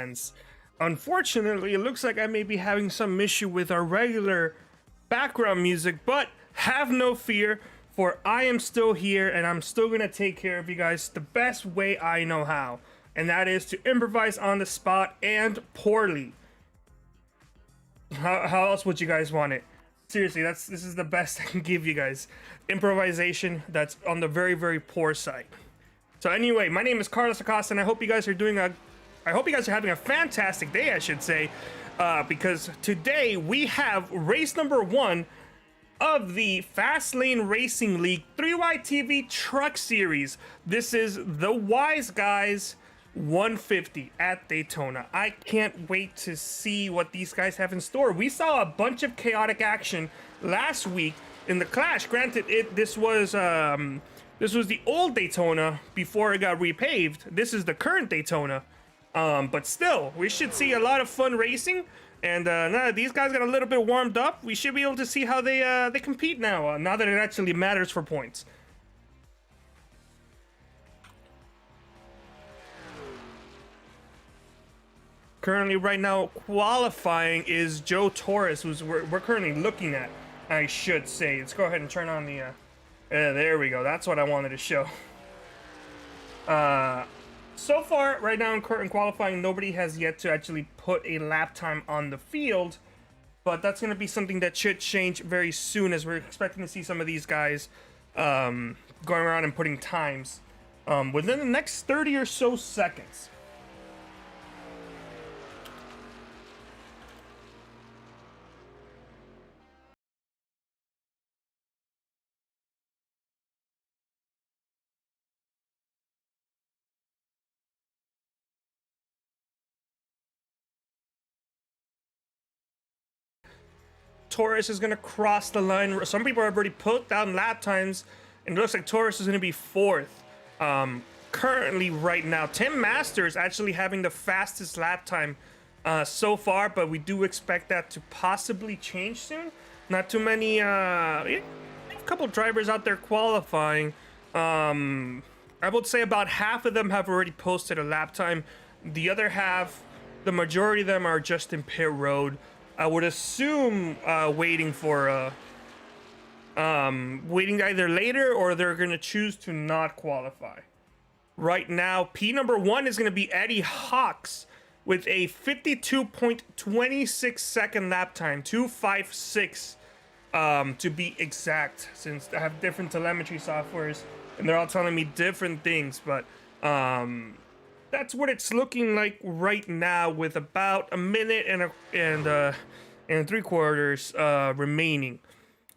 fans. Unfortunately, it looks like I may be having some issue with our regular background music, but have no fear, for I am still here and I'm still gonna take care of you guys the best way I know how, and that is to improvise on the spot and poorly. How else would you guys want it? Seriously, this is the best I can give you guys. Improvisation that's on the very, very poor side. So anyway, my name is Carlos Acosta, and I hope you guys are having a fantastic day, I should say, because today we have race number 1 of the Fastlane Racing League 3YTV Truck Series. This is the Guyz 150 at Daytona. I can't wait to see what these guys have in store. We saw a bunch of chaotic action last week in the Clash. Granted, this was the old Daytona before it got repaved. This is the current Daytona. But still, we should see a lot of fun racing. And now that these guys got a little bit warmed up, we should be able to see how they compete now. Now that it actually matters for points. Currently, right now, qualifying is Joe Torres, who's we're currently looking at, I should say. Let's go ahead and turn on the... there we go. That's what I wanted to show. So far, right now in current qualifying, nobody has yet to actually put a lap time on the field. But that's going to be something that should change very soon, as we're expecting to see some of these guys going around and putting times within the next 30 or so seconds. Torres is going to cross the line. Some people have already put down lap times, and it looks like Torres is going to be 4th. Currently, right now, Tim Masters actually having the fastest lap time so far, but we do expect that to possibly change soon. Not too many, a couple drivers out there qualifying. I would say about half of them have already posted a lap time. The other half, the majority of them are just in pit road. I would assume waiting either later, or they're going to choose to not qualify. Right now, P number 1 is going to be Eddie Hawks with a 52.26 second lap time, 256 to be exact, since I have different telemetry softwares and they're all telling me different things. But that's what it's looking like right now, with about a minute and 3/4 remaining.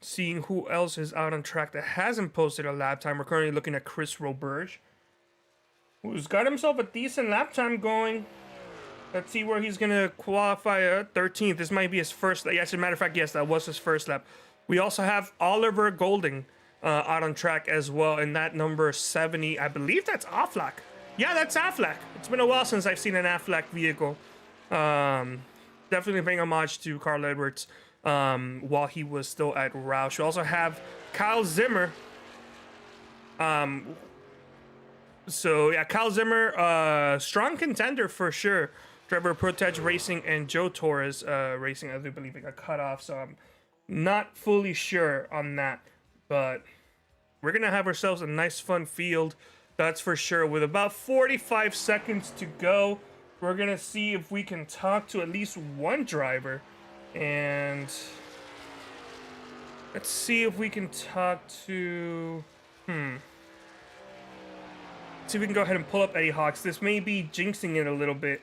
Seeing who else is out on track that hasn't posted a lap time. We're currently looking at Chris Roberge, who's got himself a decent lap time going. Let's see where he's gonna qualify at 13th. This might be his first. Yes, as a matter of fact, yes, that was his first lap. We also have Oliver Golding out on track as well, and that number 70, I believe that's Affleck. Yeah, that's Affleck. It's been a while since I've seen an Affleck vehicle. Definitely paying homage to Carl Edwards while he was still at Roush. We also have Kyle Zimmer. So yeah, Kyle Zimmer, strong contender for sure. Driver Protege Racing and Joe Torres Racing, I do believe it got cut off, so I'm not fully sure on that. But we're gonna have ourselves a nice fun field, that's for sure. With about 45 seconds to go, we're gonna see if we can talk to at least one driver, and let's see if we can talk to see if we can go ahead and pull up Eddie Hawks. This may be jinxing it a little bit,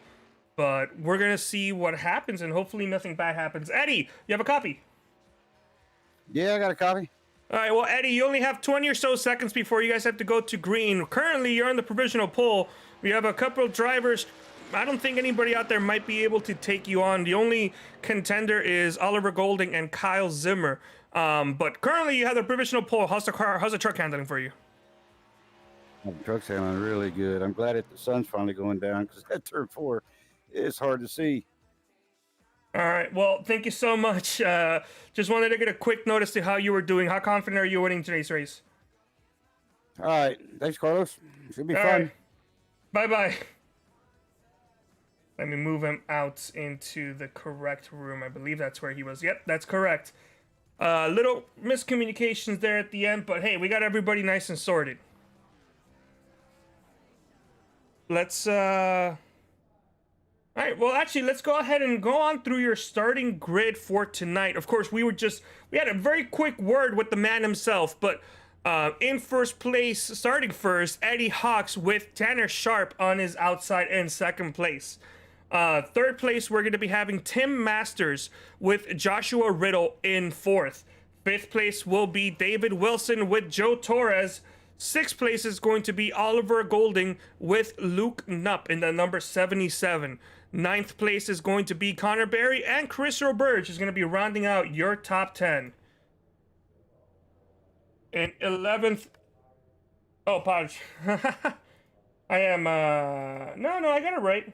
but we're gonna see what happens, and hopefully nothing bad happens. Eddie, you have a copy? Yeah, I got a copy. All right, well, Eddie, you only have 20 or so seconds before you guys have to go to green. Currently, you're on the provisional pole. We have a couple of drivers. I don't think anybody out there might be able to take you on. The only contender is Oliver Golding and Kyle Zimmer. But currently, you have the provisional pole. How's the truck handling for you? The truck's handling really good. I'm glad that the sun's finally going down, because that turn 4 is hard to see. All right, well, thank you so much. Just wanted to get a quick notice to how you were doing. How confident are you winning today's race? All right, thanks, Carlos. Should be fun. Right. Bye-bye. Let me move him out into the correct room. I believe that's where he was. Yep, that's correct. Little miscommunications there at the end, but hey, we got everybody nice and sorted. Let's all right, well, actually, let's go ahead and go on through your starting grid for tonight. Of course, we had a very quick word with the man himself, but in first place, starting first, Eddie Hawks with Tanner Sharp on his outside in second place. Third place, we're going to be having Tim Masters with Joshua Riddle in fourth. Fifth place will be David Wilson with Joe Torres. Sixth place is going to be Oliver Golding with Luke Knupp in the number 77. Ninth place is going to be Connor Berry, and Chris Roberge is going to be rounding out your top 10. In 11th... Oh, apologies. I am, No, I got it right.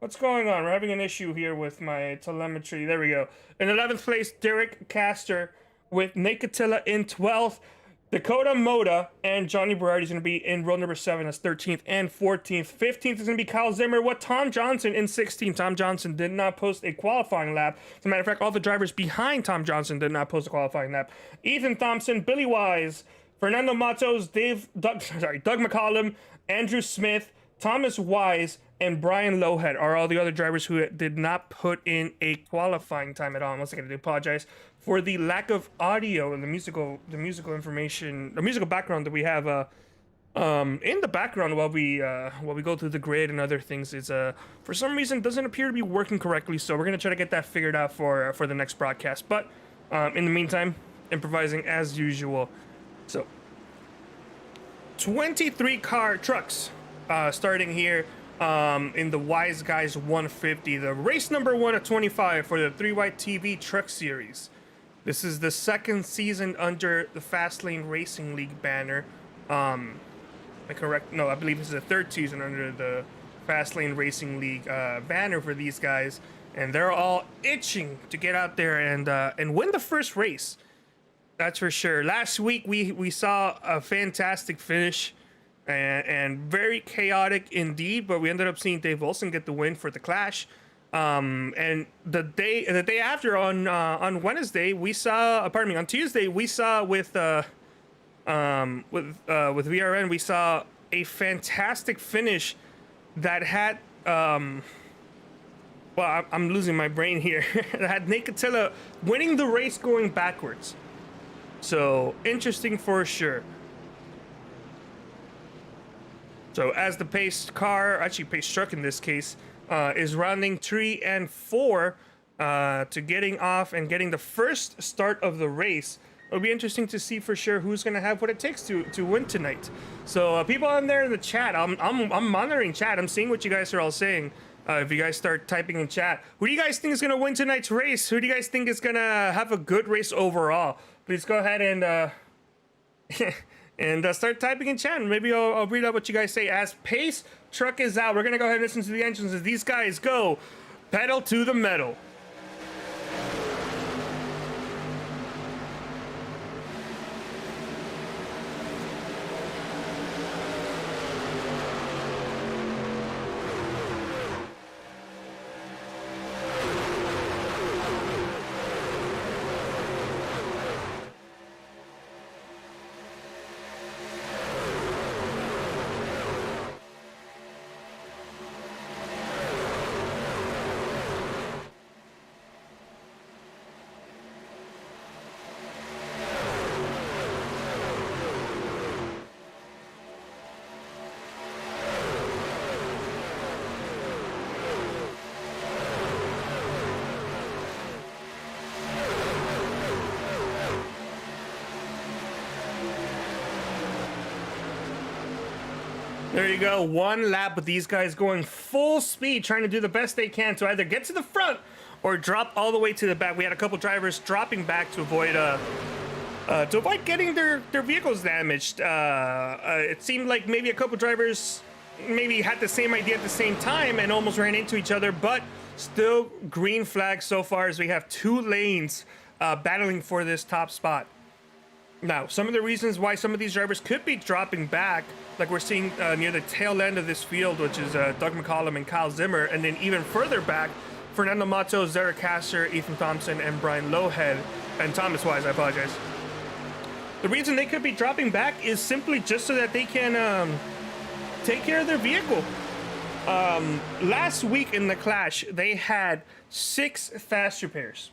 What's going on? We're having an issue here with my telemetry. There we go. In 11th place, Derek Castor with Nate Catilla in 12th. Dakota Moda and Johnny Berardi is going to be in row number 7 as 13th and 14th. 15th is going to be Kyle Zimmer with Tom Johnson in 16th. Tom Johnson did not post a qualifying lap. As a matter of fact, all the drivers behind Tom Johnson did not post a qualifying lap. Ethan Thompson, Billy Wise, Fernando Matos, Doug McCollum, Andrew Smith, Thomas Wise, and Brian Lowhead are all the other drivers who did not put in a qualifying time at all. Once again, I do apologize for the lack of audio and the musical information, the musical background that we have in the background while we go through the grid and other things. Is for some reason doesn't appear to be working correctly. So we're gonna try to get that figured out for the next broadcast. But in the meantime, improvising as usual. So 23 car trucks starting here. In the Wise Guys 150, the race number 1 of 25 for the 3 White TV Truck Series. This is the second season under the Fastlane Racing League banner. Am I correct? No, I believe this is the third season under the Fastlane Racing League banner for these guys, and they're all itching to get out there and win the first race. That's for sure. Last week we saw a fantastic finish. And very chaotic indeed, but we ended up seeing Dave Wilson get the win for the Clash. And the day after on Wednesday we saw, on Tuesday we saw with VRN we saw a fantastic finish that had well, I'm losing my brain here. That had Nate Catilla winning the race going backwards. So interesting for sure. So as the pace car, actually pace truck in this case, is rounding 3 and 4 to getting off and getting the first start of the race, it'll be interesting to see for sure who's going to have what it takes to win tonight. So people in there in the chat, I'm monitoring chat. I'm seeing what you guys are all saying. If you guys start typing in chat, who do you guys think is going to win tonight's race? Who do you guys think is going to have a good race overall? Please go ahead and and start typing in chat, and maybe I'll read out what you guys say. As pace truck is out, we're gonna go ahead and listen to the engines as these guys go pedal to the metal. There you go, one lap with these guys going full speed, trying to do the best they can to either get to the front or drop all the way to the back. We had a couple drivers dropping back to avoid getting their vehicles damaged. It seemed like maybe a couple drivers maybe had the same idea at the same time and almost ran into each other, but still green flag so far as we have 2 lanes battling for this top spot. Now, some of the reasons why some of these drivers could be dropping back, like we're seeing near the tail end of this field, which is Doug McCollum and Kyle Zimmer, and then even further back, Fernando Mato, Zarek Kasser, Ethan Thompson, and Brian Lowhead, and Thomas Wise, I apologize. The reason they could be dropping back is simply just so that they can take care of their vehicle. Last week in the Clash, they had 6 fast repairs.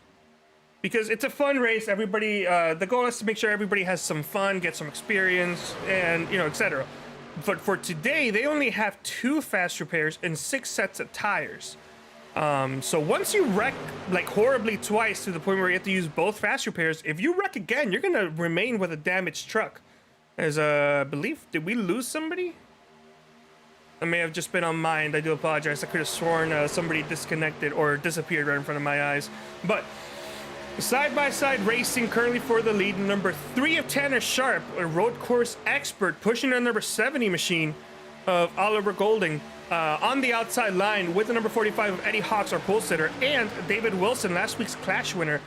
Because it's a fun race, everybody, the goal is to make sure everybody has some fun, get some experience, and, you know, etc. But for today, they only have 2 fast repairs and 6 sets of tires. So once you wreck, like, horribly twice to the point where you have to use both fast repairs, if you wreck again, you're gonna remain with a damaged truck. As, I believe, did we lose somebody? I may have just been on mind, I do apologize. I could have sworn somebody disconnected or disappeared right in front of my eyes. But side-by-side racing currently for the lead, number 3 of Tanner Sharp, a road course expert, pushing the number 70 machine of Oliver Golding on the outside line with the number 45 of Eddie Hawks, our pole sitter, and David Wilson, last week's Clash winner,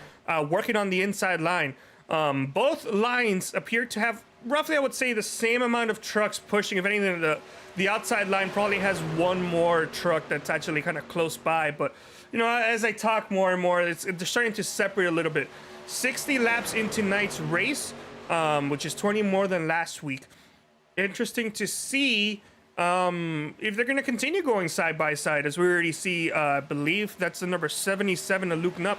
working on the inside line. Both lines appear to have roughly, I would say, the same amount of trucks pushing. If anything, the outside line probably has one more truck that's actually kind of close by, but you know, as I talk more and more, they're starting to separate a little bit. 60 laps into tonight's race, which is 20 more than last week. Interesting to see if they're going to continue going side by side, as we already see. I believe that's the number 77 of Luke Nupp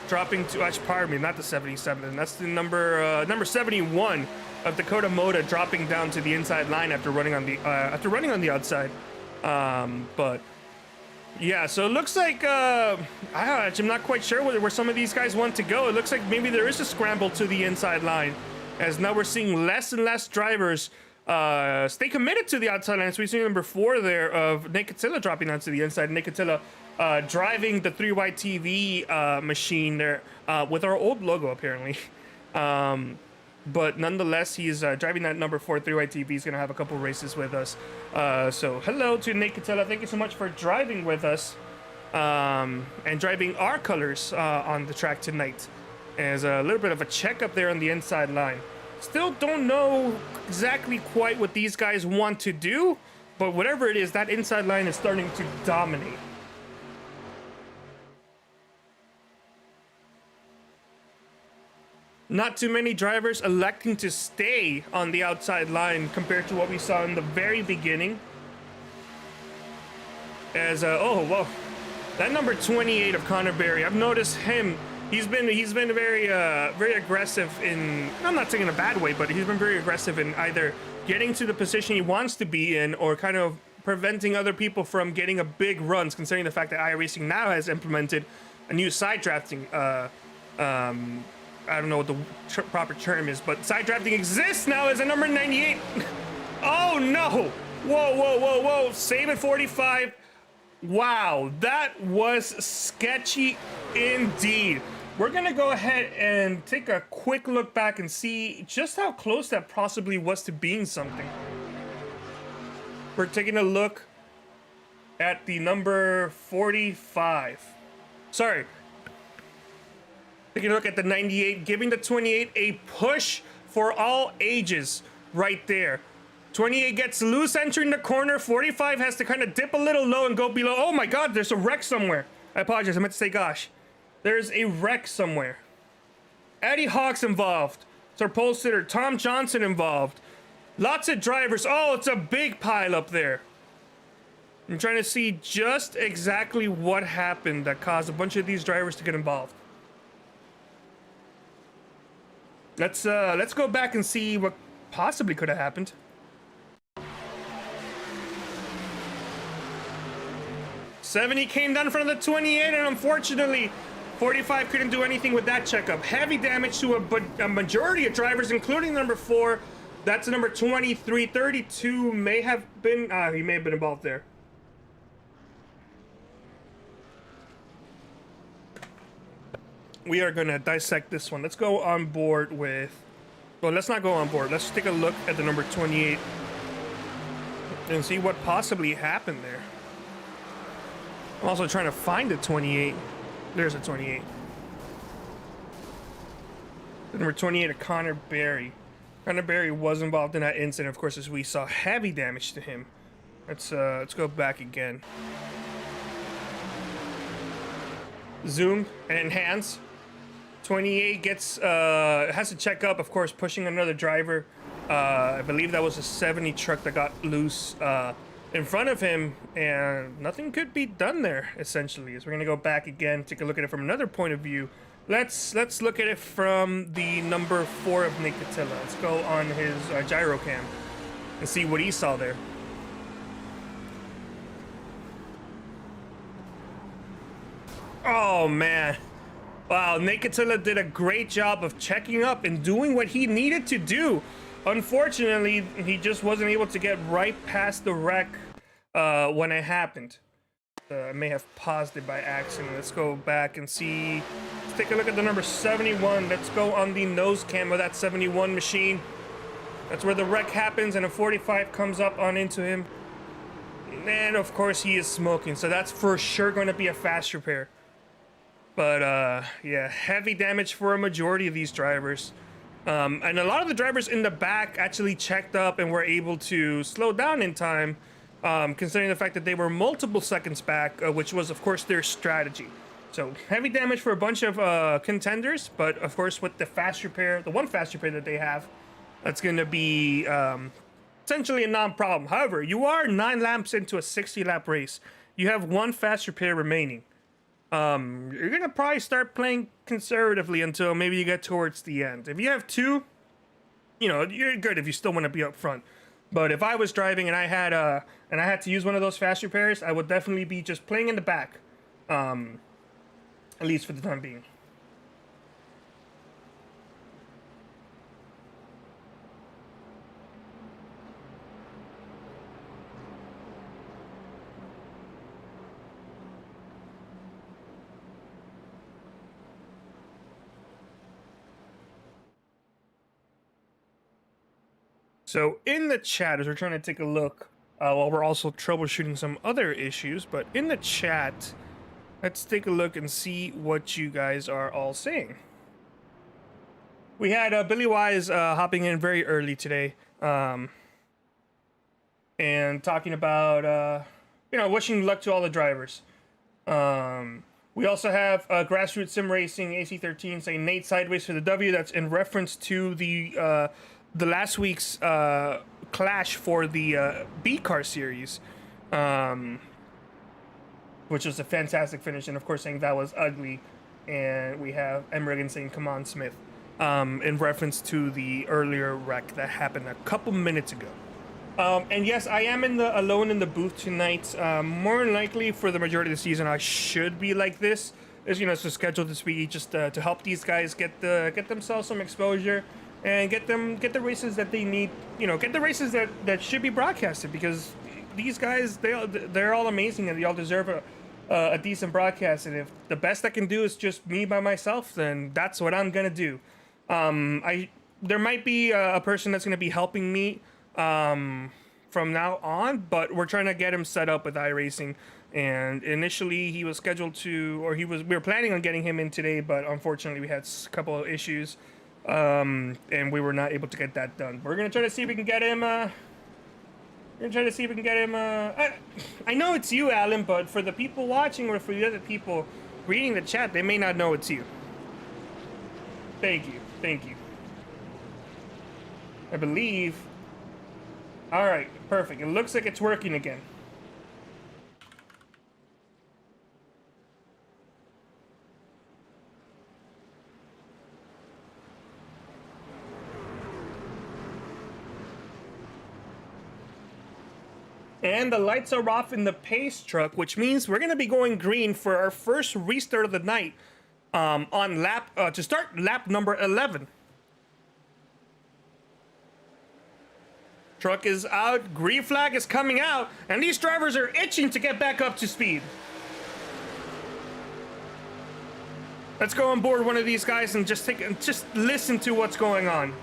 dropping to, pardon me, not the 77. That's the number 71 of Dakota Moda dropping down to the inside line after running on the outside. But yeah, so it looks like I'm not quite sure where some of these guys want to go. It looks like maybe there is a scramble to the inside line, as now we're seeing less and less drivers stay committed to the outside line. So we see number 4 there of Nate Catilla dropping onto the inside. Nate Catilla driving the 3Y TV machine there with our old logo apparently. But nonetheless, he's driving that number 4 3Y TV. He's going to have a couple races with us. So hello to Nate Catilla. Thank you so much for driving with us and driving our colors on the track tonight. As a little bit of a checkup there on the inside line. Still don't know exactly quite what these guys want to do, but whatever it is, that inside line is starting to dominate. Not too many drivers electing to stay on the outside line compared to what we saw in the very beginning. As oh whoa, that number 28 of Connor Berry, I've noticed him. He's been very very aggressive in, I'm not saying in a bad way, but he's been very aggressive in either getting to the position he wants to be in or kind of preventing other people from getting a big runs, considering the fact that iRacing now has implemented a new side drafting I don't know what the proper term is, but side drafting exists now as a number 98. Oh no! Whoa, whoa, whoa, whoa! Save at 45. Wow, that was sketchy indeed. We're gonna go ahead and take a quick look back and see just how close that possibly was to being something. We're taking a look at the number 45. Sorry. Taking a look at the 98, giving the 28 a push for all ages right there. 28 gets loose entering the corner. 45 has to kind of dip a little low and go below. Oh my God, there's a wreck somewhere. I apologize, I meant to say gosh. There's a wreck somewhere. Eddie Hawks involved. It's our pole sitter. Tom Johnson involved. Lots of drivers. Oh, it's a big pile up there. I'm trying to see just exactly what happened that caused a bunch of these drivers to get involved. Let's go back and see what possibly could have happened. '70 came down in front of the 28, and unfortunately, 45 couldn't do anything with that checkup. Heavy damage to a majority of drivers, including number 4. That's number 23. 32 may have been, he may have been involved there. We are going to dissect this one. Let's go on board with, well, let's not go on board. Let's take a look at the number 28 and see what possibly happened there. I'm also trying to find a 28. There's a 28. The number 28 of Connor Berry. Berry was involved in that incident, of course, as we saw heavy damage to him. Let's go back again. Zoom and enhance. 28 gets has to check up, of course, pushing another driver. I believe that was a 70 truck that got loose in front of him, and nothing could be done there, essentially. As we're gonna go back again, take a look at it from another point of view. Let's look at it from the number 4 of Nick Attila. Let's go on his gyro cam and see what he saw there. Oh man, wow, Nick Attila did a great job of checking up and doing what he needed to do. Unfortunately, he just wasn't able to get right past the wreck when it happened. I may have paused it by accident. Let's go back and see. Let's take a look at the number 71. Let's go on the nose cam of that 71 machine. That's where the wreck happens, and a 45 comes up on into him. And of course, he is smoking, so that's for sure going to be a fast repair. But yeah, heavy damage for a majority of these drivers. And a lot of the drivers in the back actually checked up and were able to slow down in time, considering the fact that they were multiple seconds back, which was, of course, their strategy. So heavy damage for a bunch of contenders, but of course, with the fast repair, the one fast repair that they have, that's going to be essentially a non-problem. However, you are 9 laps into a 60-lap race. You have one fast repair remaining. You're gonna probably start playing conservatively until maybe you get towards the end. If you have 2, you know, you're good if you still want to be up front. But if I was driving and I had to use one of those fast repairs, I would definitely be just playing in the back, at least for the time being. So in the chat, as we're trying to take a look, while we're also troubleshooting some other issues, but in the chat, let's take a look and see what you guys are all saying. We had Billy Wise hopping in very early today, and talking about, you know, wishing luck to all the drivers. We also have Grassroots Sim Racing AC13 saying Nate sideways for the W. That's in reference to the last week's clash for the B car series, which was a fantastic finish, and of course saying that was ugly. And we have Emrigan saying come on Smith, in reference to the earlier wreck that happened a couple minutes ago. And yes, I am alone in the booth tonight. More than likely for the majority of the season I should be like this, is, you know, it's scheduled this week just to help these guys get themselves some exposure and get the races that they need, you know, get the races that should be broadcasted, because these guys, they're all amazing and they all deserve a decent broadcast. And if the best I can do is just me by myself, then that's what I'm gonna do. There might be a person that's gonna be helping me from now on, but we're trying to get him set up with iRacing. And initially he was scheduled to, or we were planning on getting him in today, but unfortunately we had a couple of issues. And we were not able to get that done. We're gonna try to see if we can get him. I know it's you, Alan, but for the people watching or for the other people reading the chat, they may not know it's you. Thank you. I believe. All right, perfect. It looks like it's working again. And the lights are off in the pace truck, which means we're gonna be going green for our first restart of the night, on lap to start lap number 11. Truck is out, green flag is coming out, and these drivers are itching to get back up to speed. Let's go on board one of these guys and just listen to what's going on.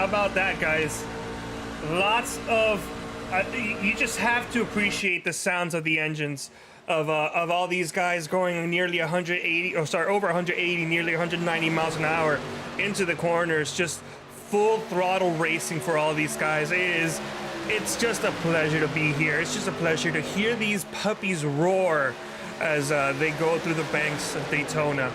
How about that, guys? Lots of you just have to appreciate the sounds of the engines of all these guys going nearly 180, oh sorry, over 180, nearly 190 miles an hour into the corners. Just full throttle racing for all these guys. It's just a pleasure to be here. It's just a pleasure to hear these puppies roar as they go through the banks of Daytona.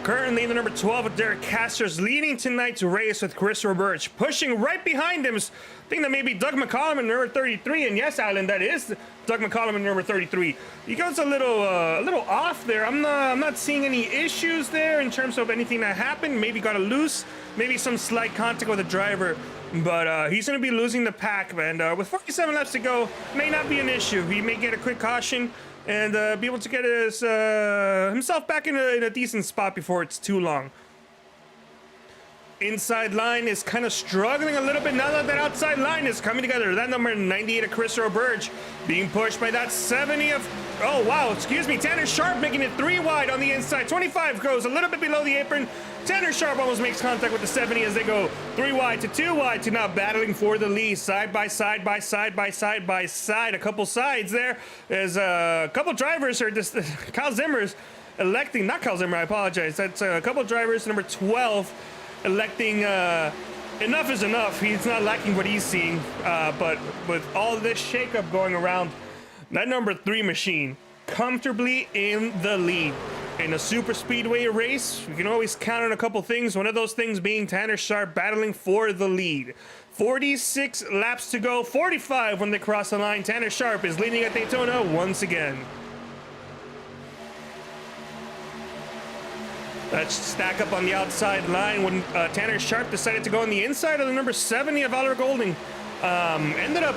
Currently in the number 12 with Derek Caster's leading tonight's race with Chris Roberge. Pushing right behind him is, I think that may be Doug McCollum in number 33. And yes, Alan, that is Doug McCollum in number 33. He goes a little off there. I'm not seeing any issues there in terms of anything that happened. Maybe got a loose, maybe some slight contact with the driver. But he's going to be losing the pack, and with 47 laps to go, may not be an issue. He may get a quick caution and be able to get himself back in a decent spot before it's too long. Inside line is kind of struggling a little bit now that that outside line is coming together. That number 98 of Chris Roberge being pushed by that 70 of, oh wow, excuse me, Tanner Sharp making it 3 wide on the inside. 25 goes a little bit below the apron. Tanner Sharp almost makes contact with the 70 as they go 3 wide to 2 wide to now battling for the lead. Side by side by side by side by side. A couple sides there. There's a couple drivers are just, Kyle Zimmer's electing, not Kyle Zimmer, I apologize. That's a couple drivers, number 12, electing enough is enough. He's not liking what he's seeing, but with all this shakeup going around, that number 3 machine comfortably in the lead. In a super speedway race, you can always count on a couple things. One of those things being Tanner Sharp battling for the lead. 46 laps to go, 45 when they cross the line. Tanner Sharp is leading at Daytona once again. Let's stack up on the outside line when Tanner Sharp decided to go on the inside of the number 70 of Oliver Golding. Ended up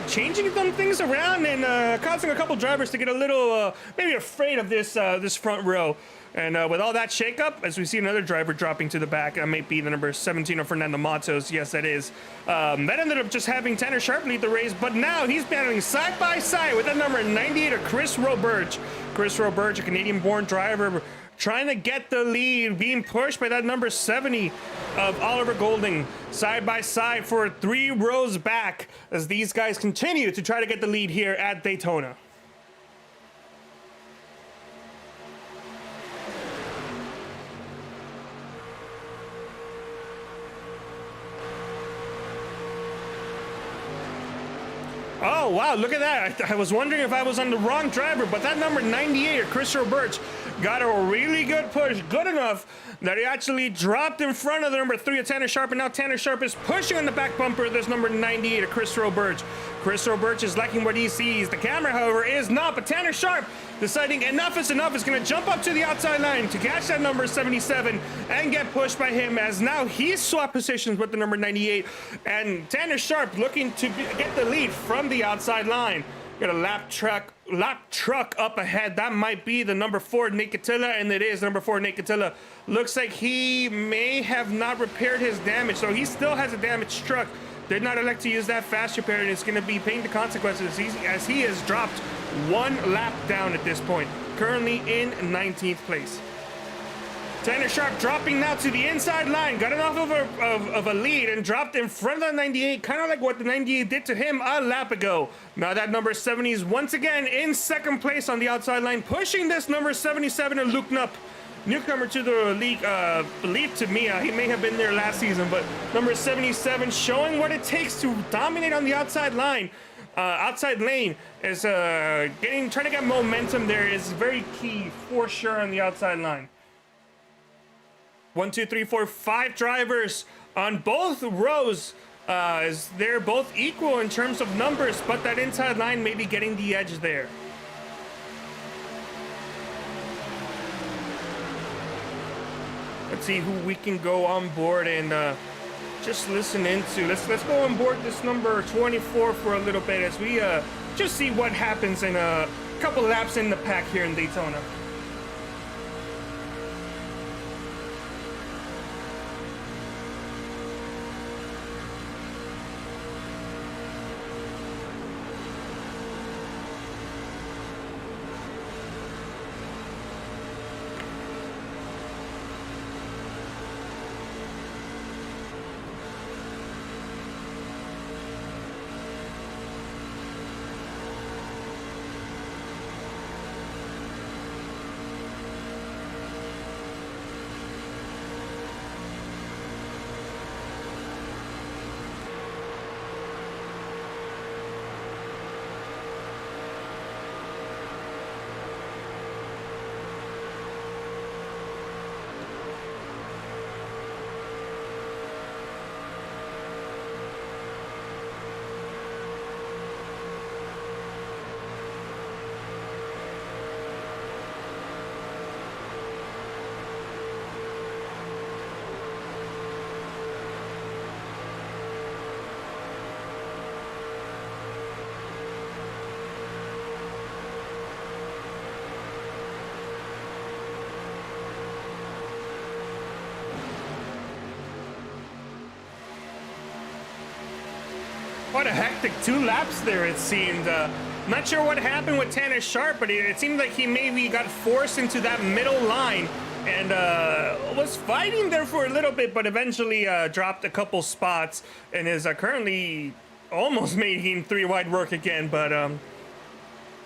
changing some things around and causing a couple drivers to get a little maybe afraid of this front row. And with all that shakeup, as we see another driver dropping to the back, that might be the number 17 of Fernando Matos. Yes, that is. That ended up just having Tanner Sharp lead the race, but now he's battling side by side with that number 98 of Chris Roberge. Chris Roberge, a Canadian-born driver, trying to get the lead, being pushed by that number 70 of Oliver Golding, side by side for 3 rows back as these guys continue to try to get the lead here at Daytona. Oh, wow, look at that. I was wondering if I was on the wrong driver, but that number 98, Chris Roberge, got a really good push, good enough that he actually dropped in front of the number 3 of Tanner Sharp, and now Tanner Sharp is pushing on the back bumper of this number 98 of Chris Roberge. Chris Roberge is liking what he sees. The camera, however, is not, but Tanner Sharp deciding enough is enough, is going to jump up to the outside line to catch that number 77 and get pushed by him as now he's swapped positions with the number 98, and Tanner Sharp looking to get the lead from the outside line. Got a lap truck up ahead. That might be the number 4 Nate Catilla, and it is number 4 Nate Catilla. Looks like he may have not repaired his damage, so he still has a damaged truck. Did not elect to use that fast repair, and it's going to be paying the consequences as he has dropped 1 lap down at this point, currently in 19th place. Tanner Sharp dropping now to the inside line, got enough of a lead and dropped in front of the 98, kind of like what the 98 did to him a lap ago. Now that number 70 is once again in second place on the outside line, pushing this number 77 of Luke Knupp, newcomer to the league, believed to me, he may have been there last season, but number 77 showing what it takes to dominate on the outside line. Outside lane is trying to get momentum there is very key for sure on the outside line. 1, 2, 3, 4, 5 drivers on both rows. They're both equal in terms of numbers, but that inside line may be getting the edge there. Let's see who we can go on board and just listen into. Let's go on board this number 24 for a little bit as we just see what happens in a couple laps in the pack here in Daytona. quite a hectic 2 laps there, it seemed. Not sure what happened with Tanner Sharp, but it seemed like he maybe got forced into that middle line and was fighting there for a little bit, but eventually dropped a couple spots and is currently almost making 3 wide work again. But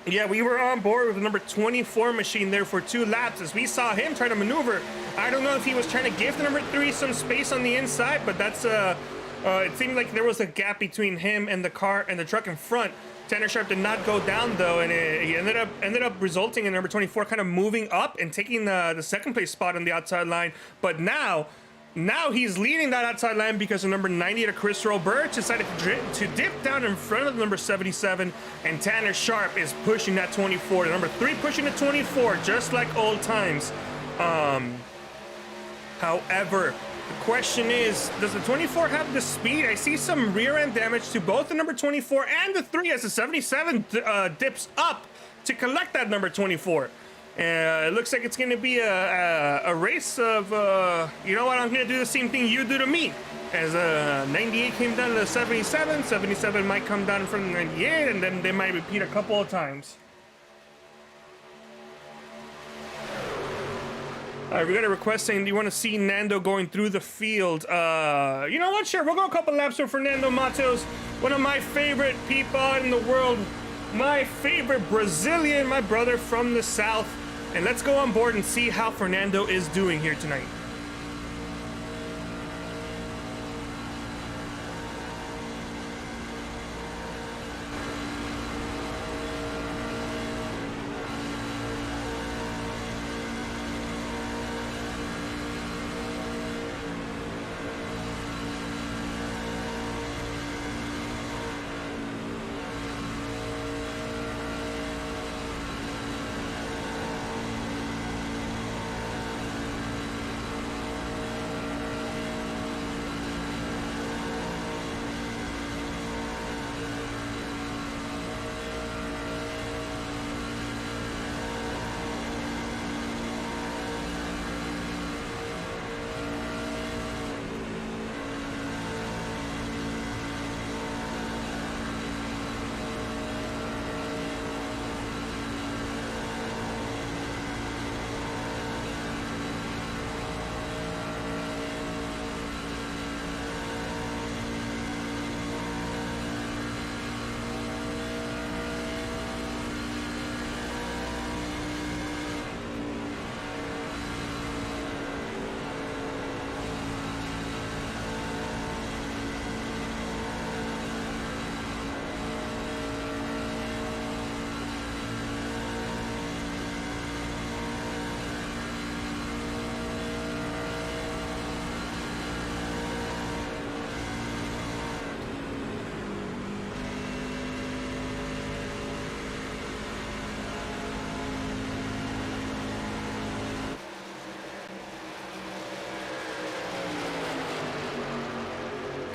yeah, we were on board with the number 24 machine there for 2 laps as we saw him try to maneuver. I don't know if he was trying to give the number 3 some space on the inside, but that's it seemed like there was a gap between him and the car and the truck in front. Tanner Sharp did not go down though, and he ended up resulting in number 24 kind of moving up and taking the second place spot on the outside line. But now he's leading that outside line because of number 90 to Chris Robert decided to dip down in front of the number 77, and Tanner Sharp is pushing that 24. The number 3 pushing the 24, just like old times. However, the question is, does the 24 have the speed? I see some rear end damage to both the number 24 and the 3 as the 77 dips up to collect that number 24. It looks like it's going to be a race of, you know what, I'm going to do the same thing you do to me. As 98 came down to the 77, 77 might come down from 98, and then they might repeat a couple of times. All right, we got a request saying, do you want to see Nando going through the field? You know what? Sure, we'll go a couple laps for Fernando Matos, one of my favorite people in the world, my favorite Brazilian, my brother from the South. And let's go on board and see how Fernando is doing here tonight.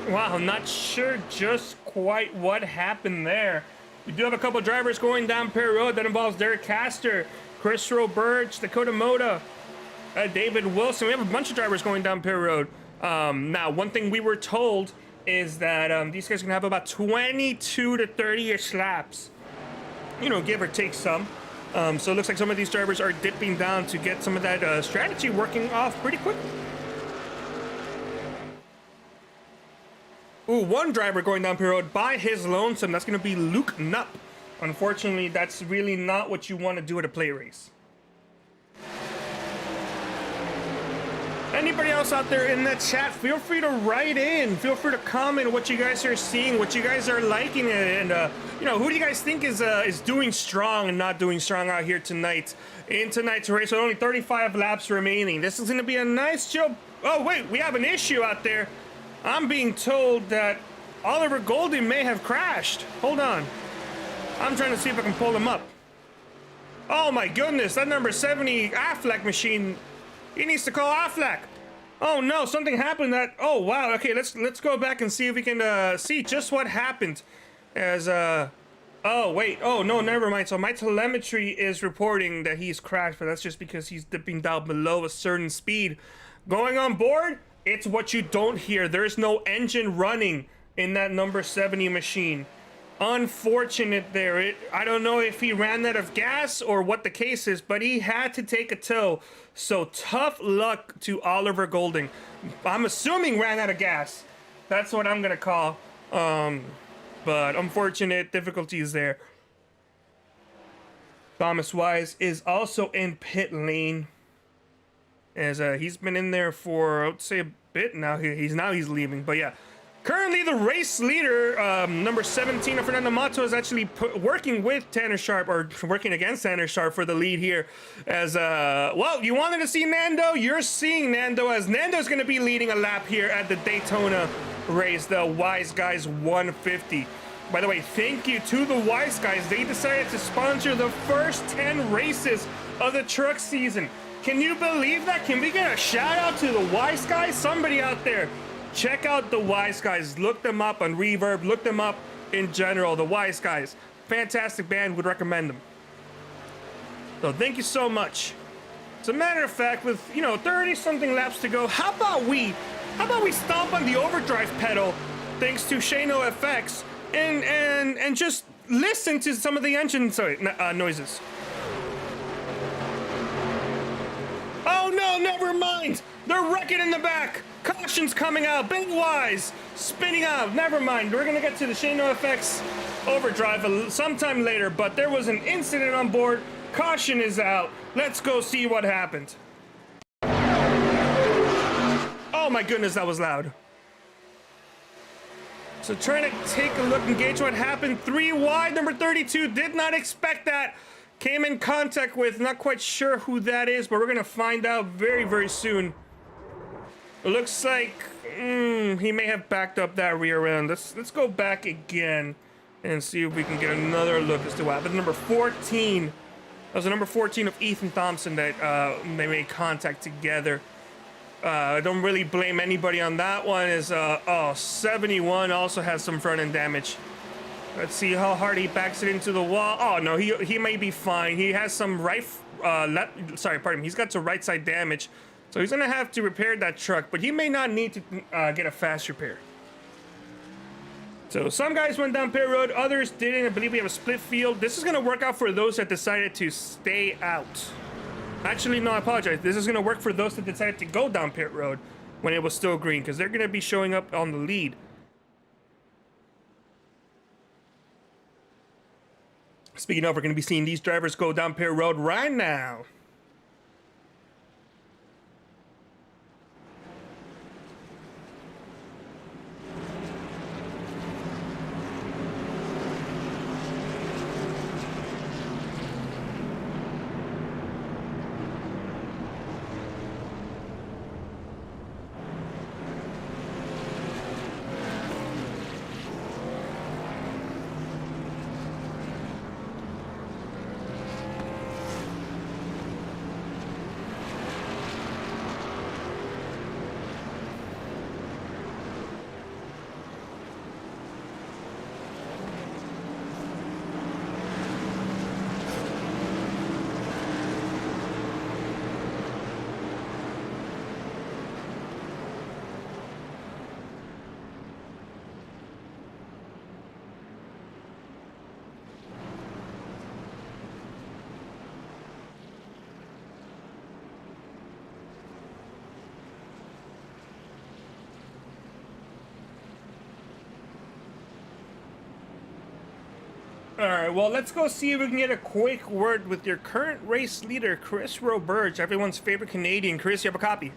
Wow, I'm not sure just quite what happened there. We do have a couple drivers going down Perry Road. That involves Derek Castor, Chris Roberts, Dakota Moda, David Wilson. We have a bunch of drivers going down Perry Road. Now, one thing we were told is that these guys are gonna have about 22 to 30-ish laps. You know, give or take some. So it looks like some of these drivers are dipping down to get some of that strategy working off pretty quickly. Ooh, one driver going down Perry Road by his lonesome. That's going to be Luke Knupp. Unfortunately, that's really not what you want to do at a play race. Anybody else out there in the chat, feel free to write in. Feel free to comment what you guys are seeing, what you guys are liking, and you know, who do you guys think is doing strong and not doing strong out here tonight in tonight's race with only 35 laps remaining. This is going to be a nice job. Oh wait, we have an issue out there. I'm being told that Oliver Golding may have crashed. Hold on. I'm trying to see if I can pull him up. Oh my goodness, that number 70 Affleck machine, he needs to call Affleck. Oh no, something happened that, oh wow, okay, let's go back and see if we can see just what happened. As oh wait, oh no, never mind. So my telemetry is reporting that he's crashed, but that's just because he's dipping down below a certain speed. Going on board, it's what you don't hear. There's no engine running in that number 70 machine. Unfortunate there. I don't know if he ran out of gas or what the case is, but he had to take a tow. So tough luck to Oliver Golding. I'm assuming ran out of gas. That's what I'm gonna call. But unfortunate difficulties there. Thomas Wise is also in pit lane, as he's been in there for, I would say, a bit now. He's leaving, but yeah. Currently, the race leader, number 17, Fernando Mato, is actually working with Tanner Sharp, or working against Tanner Sharp for the lead here. As, well, you wanted to see Nando, you're seeing Nando, as Nando's going to be leading a lap here at the Daytona race, the Wise Guys 150. By the way, thank you to the Wise Guys. They decided to sponsor the first 10 races of the truck season. Can you believe that? Can we get a shout out to the Wise Guys? Somebody out there. Check out the Wise Guys. Look them up on Reverb. Look them up in general. The Wise Guys. Fantastic band. Would recommend them. So thank you so much. As a matter of fact, with 30-something laps to go, how about we stomp on the overdrive pedal, thanks to Shano FX, and just listen to some of the engine noises. Oh no, never mind. They're wrecking in the back. Caution's coming out. Big Wise spinning out. Never mind. We're gonna get to the Shano FX overdrive sometime later, but there was an incident on board. Caution is out. Let's go see what happened. Oh my goodness, that was loud. So trying to take a look and gauge what happened. 3 wide, number 32, did not expect that. Came in contact with, not quite sure who that is, but we're gonna find out very, very soon. It looks like he may have backed up that rear end. Let's go back again and see if we can get another look as to what happened. Number 14. That was the number 14 of Ethan Thompson that they made contact together. I don't really blame anybody on that one. 71 also has some front end damage. Let's see how hard he backs it into the wall. Oh no, he may be fine. He has some he's got some right side damage. So he's gonna have to repair that truck, but he may not need to get a fast repair. So some guys went down pit road, others didn't. I believe we have a split field. This is gonna work out for those that decided to stay out. Actually, no, I apologize. This is gonna work for those that decided to go down pit road when it was still green, because they're gonna be showing up on the lead. Speaking of, we're gonna be seeing these drivers go down pit road right now. All right, well, let's go see if we can get a quick word with your current race leader, Chris Roberge, everyone's favorite Canadian. Chris, you have a copy?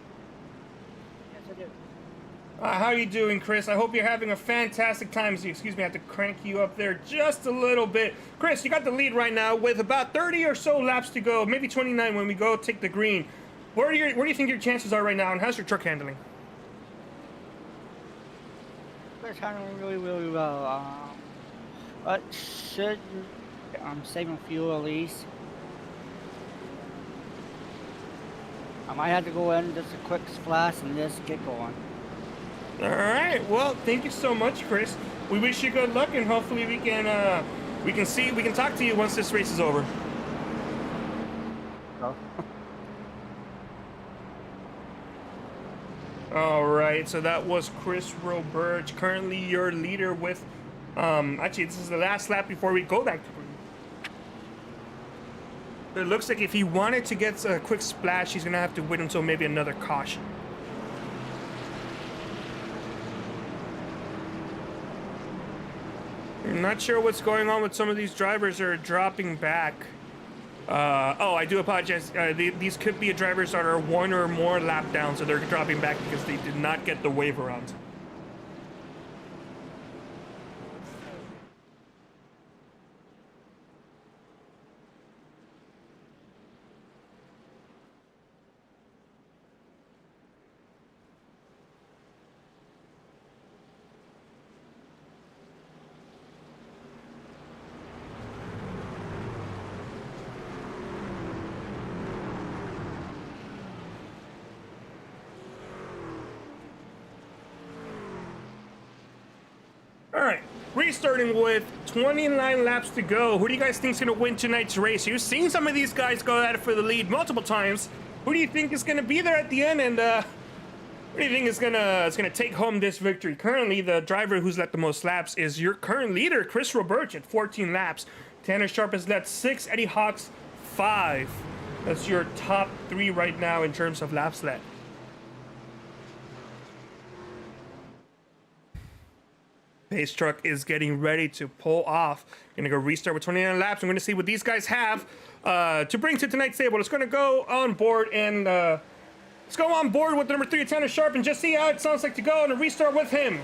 Yes, I do. How are you doing, Chris? I hope you're having a fantastic time. So, excuse me, I have to crank you up there just a little bit. Chris, you got the lead right now with about 30 or so laps to go, maybe 29 when we go take the green. Where do you think your chances are right now, and how's your truck handling? It's handling really, really well. But should saving fuel at least. I might have to go in just a quick splash and just get going. All right. Well, thank you so much, Chris. We wish you good luck, and hopefully we can talk to you once this race is over. Oh. All right, so that was Chris Robert, currently your leader with, actually, this is the last lap before we go back to It looks like if he wanted to get a quick splash, he's going to have to wait until maybe another caution. I'm not sure what's going on with some of these drivers that are dropping back. Oh, I do apologize. These could be drivers that are one or more lap down, so they're dropping back because they did not get the wave around. All right, restarting with 29 laps to go. Who do you guys think is going to win tonight's race? You've seen some of these guys go at it for the lead multiple times. Who do you think is going to be there at the end? And who do you think is going to take home this victory? Currently, the driver who's led the most laps is your current leader, Chris Robert, at 14 laps. Tanner Sharp has led 6, Eddie Hawks 5. That's your top 3 right now in terms of laps led. Pace truck is getting ready to pull off. Gonna go restart with 29 laps. I'm gonna see what these guys have to bring to tonight's table. Let's gonna go on board and let's go on board with number 3, Tanner Sharp, and just see how it sounds like to go on a restart with him.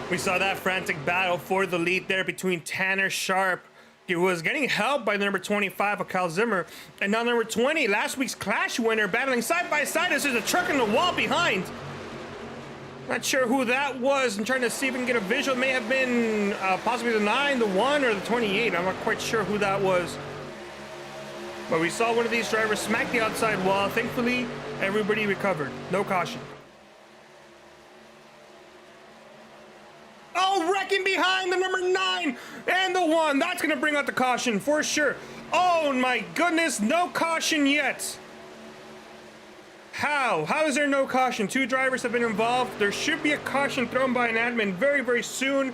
We saw that frantic battle for the lead there between Tanner Sharp, who was getting helped by the number 25 of Kyle Zimmer, and now number 20, last week's Clash winner, battling side by side as there's a truck in the wall behind. Not sure who that was. I'm trying to see if we can get a visual. It may have been possibly the 9, the 1, or the 28. I'm not quite sure who that was. But we saw one of these drivers smack the outside wall. Thankfully, everybody recovered. No caution. Oh, wrecking behind the number 9 and the 1. That's going to bring out the caution for sure. Oh, my goodness. No caution yet. How? How is there no caution? 2 drivers have been involved. There should be a caution thrown by an admin very, very soon.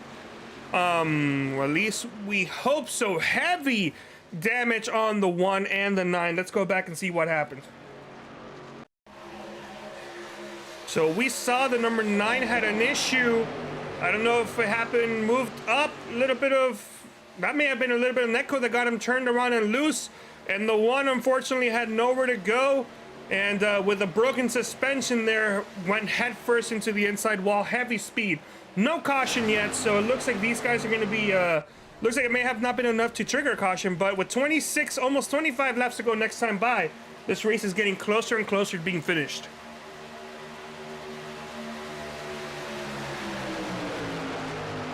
Well, at least we hope so. Heavy damage on the 1 and the 9. Let's go back and see what happened. So we saw the number 9 had an issue. I don't know if it happened, moved up a little bit of, that may have been a little bit of netco that got him turned around and loose. And the 1 unfortunately had nowhere to go. And with a broken suspension there, went headfirst into the inside wall, heavy speed. No caution yet, so it looks like these guys are going to be, looks like it may have not been enough to trigger a caution, but with 26, almost 25 laps to go next time by, this race is getting closer and closer to being finished.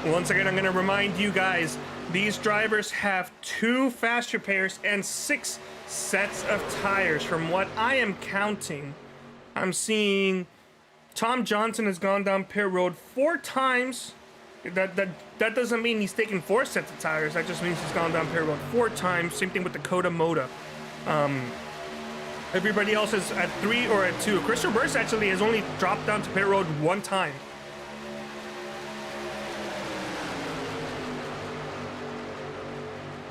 Once again, I'm going to remind you guys, these drivers have 2 fast repairs and 6 sets of tires. From what I am counting, I'm seeing Tom Johnson has gone down pit road 4 times. That doesn't mean he's taken 4 sets of tires. That just means he's gone down pit road 4 times. Same thing with Dakota Moda. Everybody else is at 3 or at 2. Christopher Burst actually has only dropped down to pit road 1 time.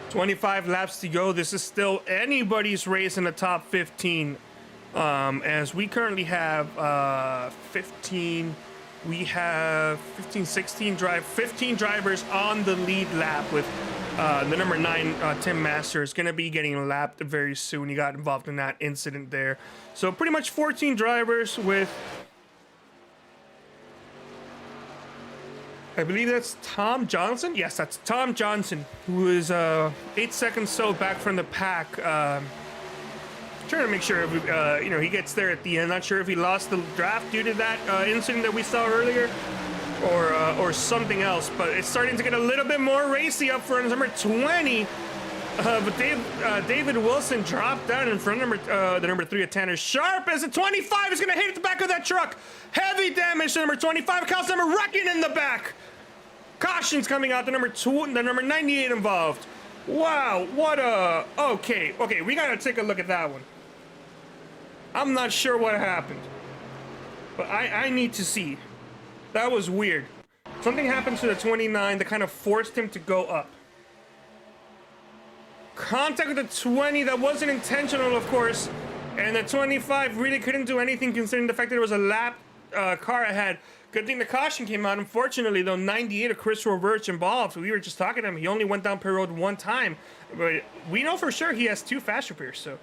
"25 laps to go. This is still anybody's race in the top 15. As we currently have 15, we have 15, 15 drivers on the lead lap with the number 9 Tim Masters going to be getting lapped very soon. He got involved in that incident there. So pretty much 14 drivers with, I believe that's Tom Johnson. Yes, that's Tom Johnson, who is 8 seconds so back from the pack. Trying to make sure if, he gets there at the end. Not sure if he lost the draft due to that incident that we saw earlier, or something else. But it's starting to get a little bit more racy up front. Number 20, but David Wilson dropped down in front of the number 3 of Tanner Sharp, as the 25 is going to hit the back of that truck. Heavy damage to number 25. Counts number wrecking in the back. Caution's coming out. The number 98 involved. Wow, what a... Okay, we got to take a look at that one. I'm not sure what happened, but I need to see. That was weird. Something happened to the 29 that kind of forced him to go up. Contact with the 20, that wasn't intentional, of course. And the 25 really couldn't do anything considering the fact that there was a lap car ahead. Good thing the caution came out. Unfortunately, though, 98 of Chris Roberts involved. We were just talking to him. He only went down pit road 1 time. But we know for sure he has 2 fast repairs. So,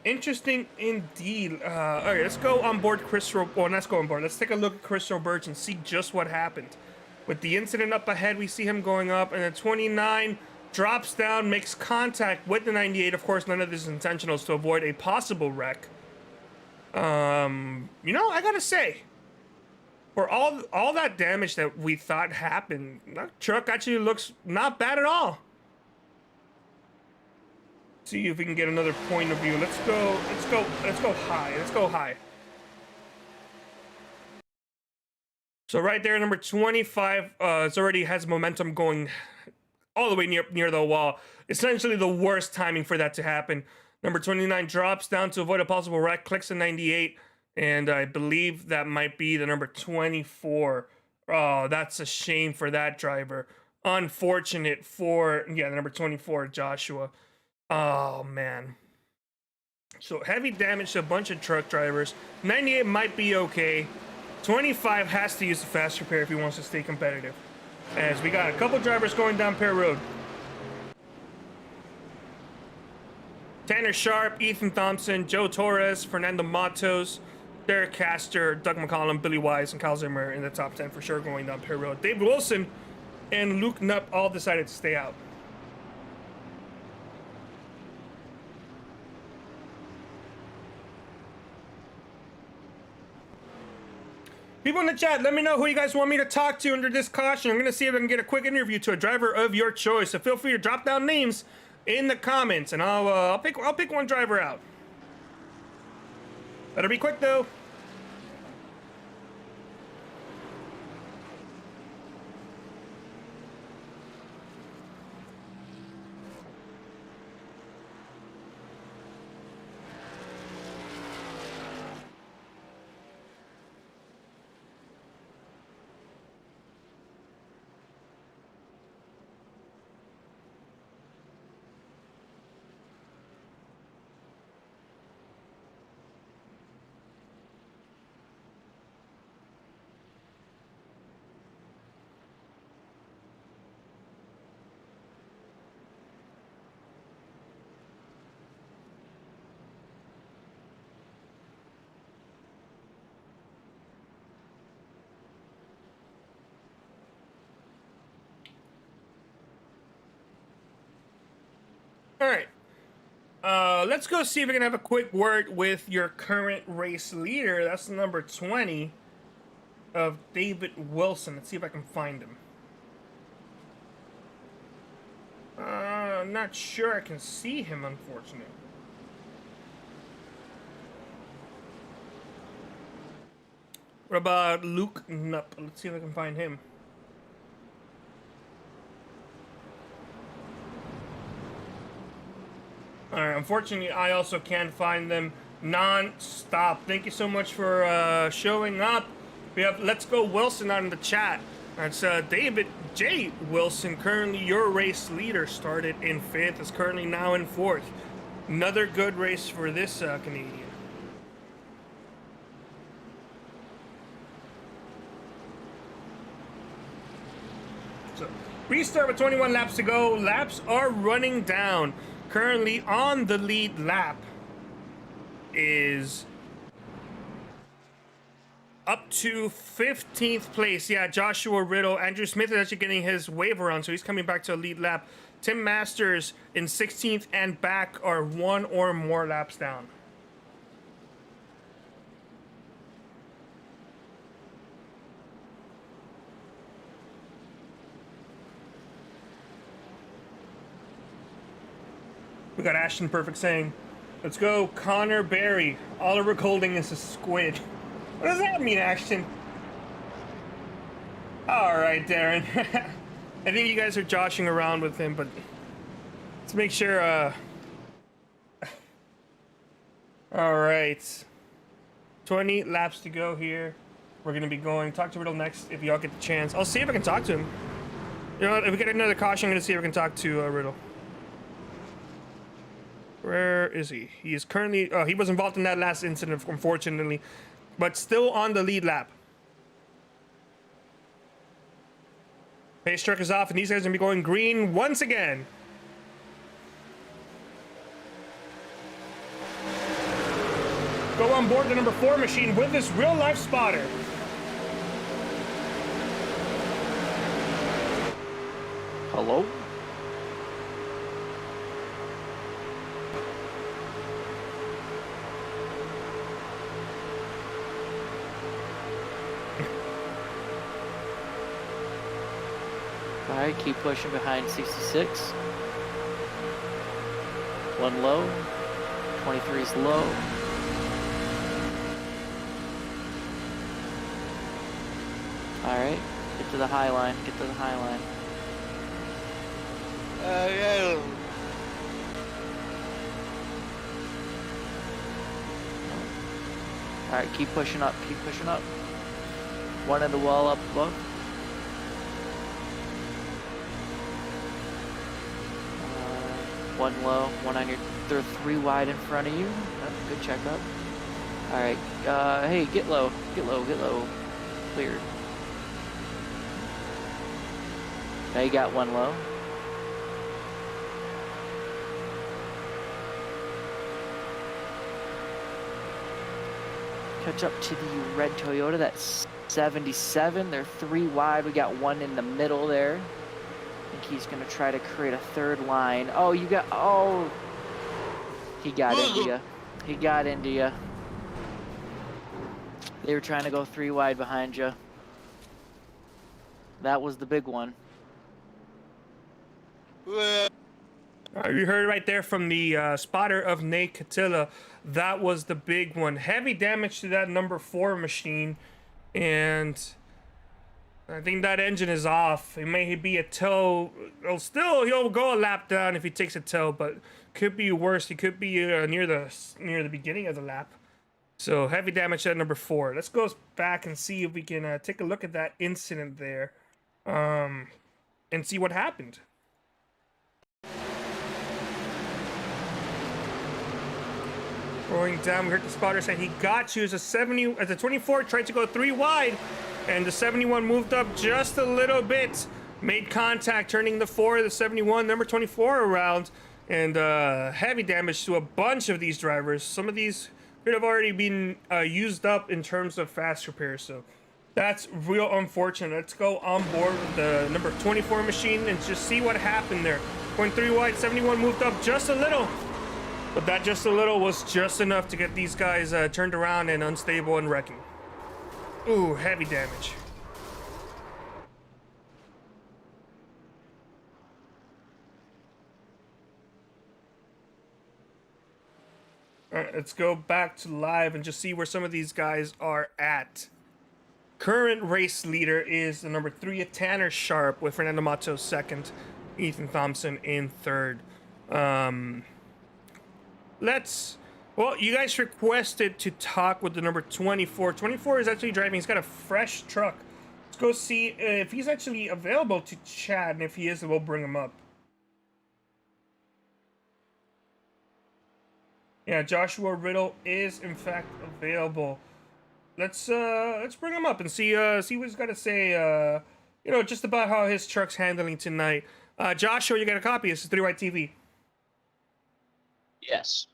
interesting indeed. All right, let's go on board Chris Roberts. Well, let's go on board. Let's take a look at Chris Roberts and see just what happened. With the incident up ahead, we see him going up. And the 29 drops down, makes contact with the 98. Of course, none of this is intentional, to avoid a possible wreck. I gotta say, for all that damage that we thought happened, that truck actually looks not bad at all. See if we can get another point of view. Let's go high. So right there, number 25 it already has momentum going all the way near the wall. Essentially the worst timing for that to happen. Number 29 drops down to avoid a possible wreck, clicks a 98, and I believe that might be the number 24. Oh, that's a shame for that driver. Unfortunate for, the number 24, Joshua. Oh, man. So heavy damage to a bunch of truck drivers. 98 might be okay. 25 has to use the fast repair if he wants to stay competitive. As we got a couple drivers going down pit road. Tanner Sharp, Ethan Thompson, Joe Torres, Fernando Matos, Derek Castor, Doug McCollum, Billy Wise, and Kyle Zimmer in the top 10 for sure going down pit road. David Wilson and Luke Knupp all decided to stay out. People in the chat, let me know who you guys want me to talk to under this caution. I'm going to see if I can get a quick interview to a driver of your choice. So feel free to drop down names in the comments, and I'll pick one driver out. Better be quick though. All right. Let's go see if we can have a quick word with your current race leader. That's number 20 of David Wilson. Let's see if I can find him. I'm not sure I can see him, unfortunately. What about Luke Nupp? Let's see if I can find him. Alright, unfortunately, I also can't find them non-stop. Thank you so much for showing up. We have Let's Go Wilson out in the chat. That's David J. Wilson, currently your race leader. Started in 5th, is currently now in 4th. Another good race for this Canadian. So, restart with 21 laps to go. Laps are running down. Currently on the lead lap is up to 15th place. Yeah, Joshua Riddle. Andrew Smith is actually getting his waiver on, so he's coming back to a lead lap. Tim Masters in 16th and back are 1 or more laps down. We got Ashton Perfect saying, let's go Connor Berry. Oliver Golding is a squid. What does that mean, Ashton? Alright, Darren. I think you guys are joshing around with him, but let's make sure, Alright. 20 laps to go here. We're gonna be going. Talk to Riddle next if y'all get the chance. I'll see if I can talk to him. You know what? If we get another caution, I'm gonna see if I can talk to Riddle. Where is he? He is currently... Oh, he was involved in that last incident, unfortunately. But still on the lead lap. Pace truck is off, and these guys are going to be going green once again. Go on board the number 4 machine with this real-life spotter. Hello? Alright, keep pushing behind 66. 1 low. 23 is low. Alright, get to the high line, get to the high line. Yeah. Alright, keep pushing up, keep pushing up. 1 in the wall up above. One low, 1 on your, they're 3 wide in front of you. Oh, good checkup. All right, hey, get low, get low, get low. Cleared. Now you got 1 low. Catch up to the red Toyota, that's 77. They're 3 wide. We got 1 in the middle there. I think he's gonna try to create a 3rd line. Oh, you got, oh, he got into you. He got into you. They were trying to go 3 wide behind you. That was the big one. You heard right there from the spotter of Nate Catilla. That was the big one. Heavy damage to that number 4 machine, and I think that engine is off. It may be a tow. He'll go a lap down if he takes a tow, but could be worse. He could be near the beginning of the lap. So heavy damage to that number 4. Let's go back and see if we can take a look at that incident there, and see what happened. Going down, we heard the spotter say he got you as a 24 tried to go 3 wide, and the 71 moved up just a little bit, made contact, turning the 4, the 71, number 24 around, and heavy damage to a bunch of these drivers. Some of these could have already been used up in terms of fast repairs, so that's real unfortunate. Let's go on board with the number 24 machine and just see what happened there. Going 3 wide, 71 moved up just a little. But that just a little was just enough to get these guys turned around and unstable and wrecking. Ooh, heavy damage. All right, let's go back to live and just see where some of these guys are at. current race leader is the number 3 Tanner Sharp, with Fernando Matos second, Ethan Thompson in third. Well, you guys requested to talk with the number 24. 24 is actually driving. He's got a fresh truck. Let's go see if he's actually available to chat, and if he is, we'll bring him up. Yeah, Joshua Riddle is in fact available. Let's bring him up and see what he's got to say. Just about how his truck's handling tonight. Joshua, you got a copy? This is 3 White TV. Yes.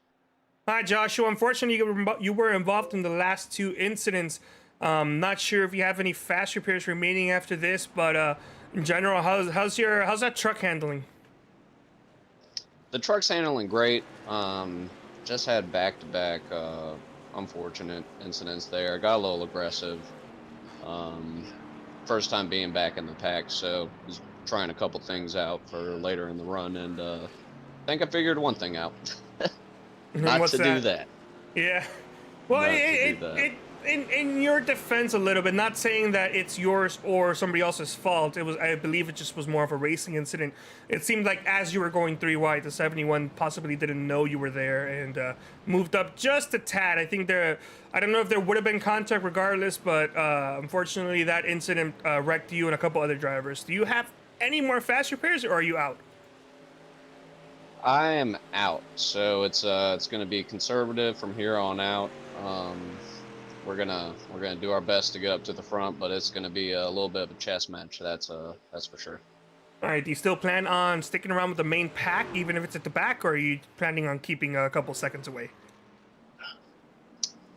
Hi, Joshua. Unfortunately, you were involved in the last 2 incidents. Not sure if you have any fast repairs remaining after this, but in general, how's that truck handling? The truck's handling great. Just had back-to-back unfortunate incidents there. Got a little aggressive. First time being back in the pack, so was trying a couple things out for later in the run, and I think I figured one thing out. Not What's to do that. Yeah. Well, in your defense a little bit, not saying that it's yours or somebody else's fault. I believe it just was more of a racing incident. It seemed like as you were going 3 wide, the 71 possibly didn't know you were there and moved up just a tad. I think I don't know if there would have been contact regardless, but unfortunately that incident wrecked you and a couple other drivers. Do you have any more fast repairs, or are you out? I am out, so it's gonna be conservative from here on out. We're gonna do our best to get up to the front, but it's gonna be a little bit of a chess match. That's for sure. All right. Do you still plan on sticking around with the main pack, even if it's at the back, or are you planning on keeping a couple seconds away?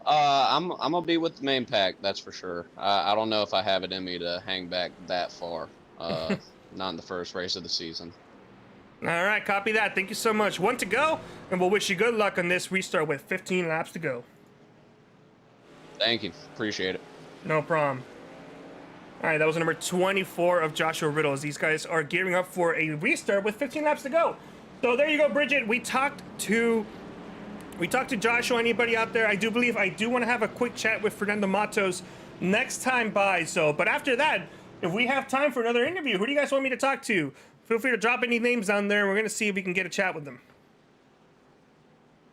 I'm gonna be with the main pack. That's for sure. I don't know if I have it in me to hang back that far. Not in the first race of the season. All right, copy that. Thank you so much. 1 to go, and we'll wish you good luck on this restart with 15 laps to go. Thank you. Appreciate it. No problem. All right, that was number 24 of Joshua Riddle. These guys are gearing up for a restart with 15 laps to go. So there you go, Bridget. We talked to Joshua. Anybody out there? I do want to have a quick chat with Fernando Matos next time by. But after that, if we have time for another interview, who do you guys want me to talk to? Feel free to drop any names down there, and we're going to see if we can get a chat with them.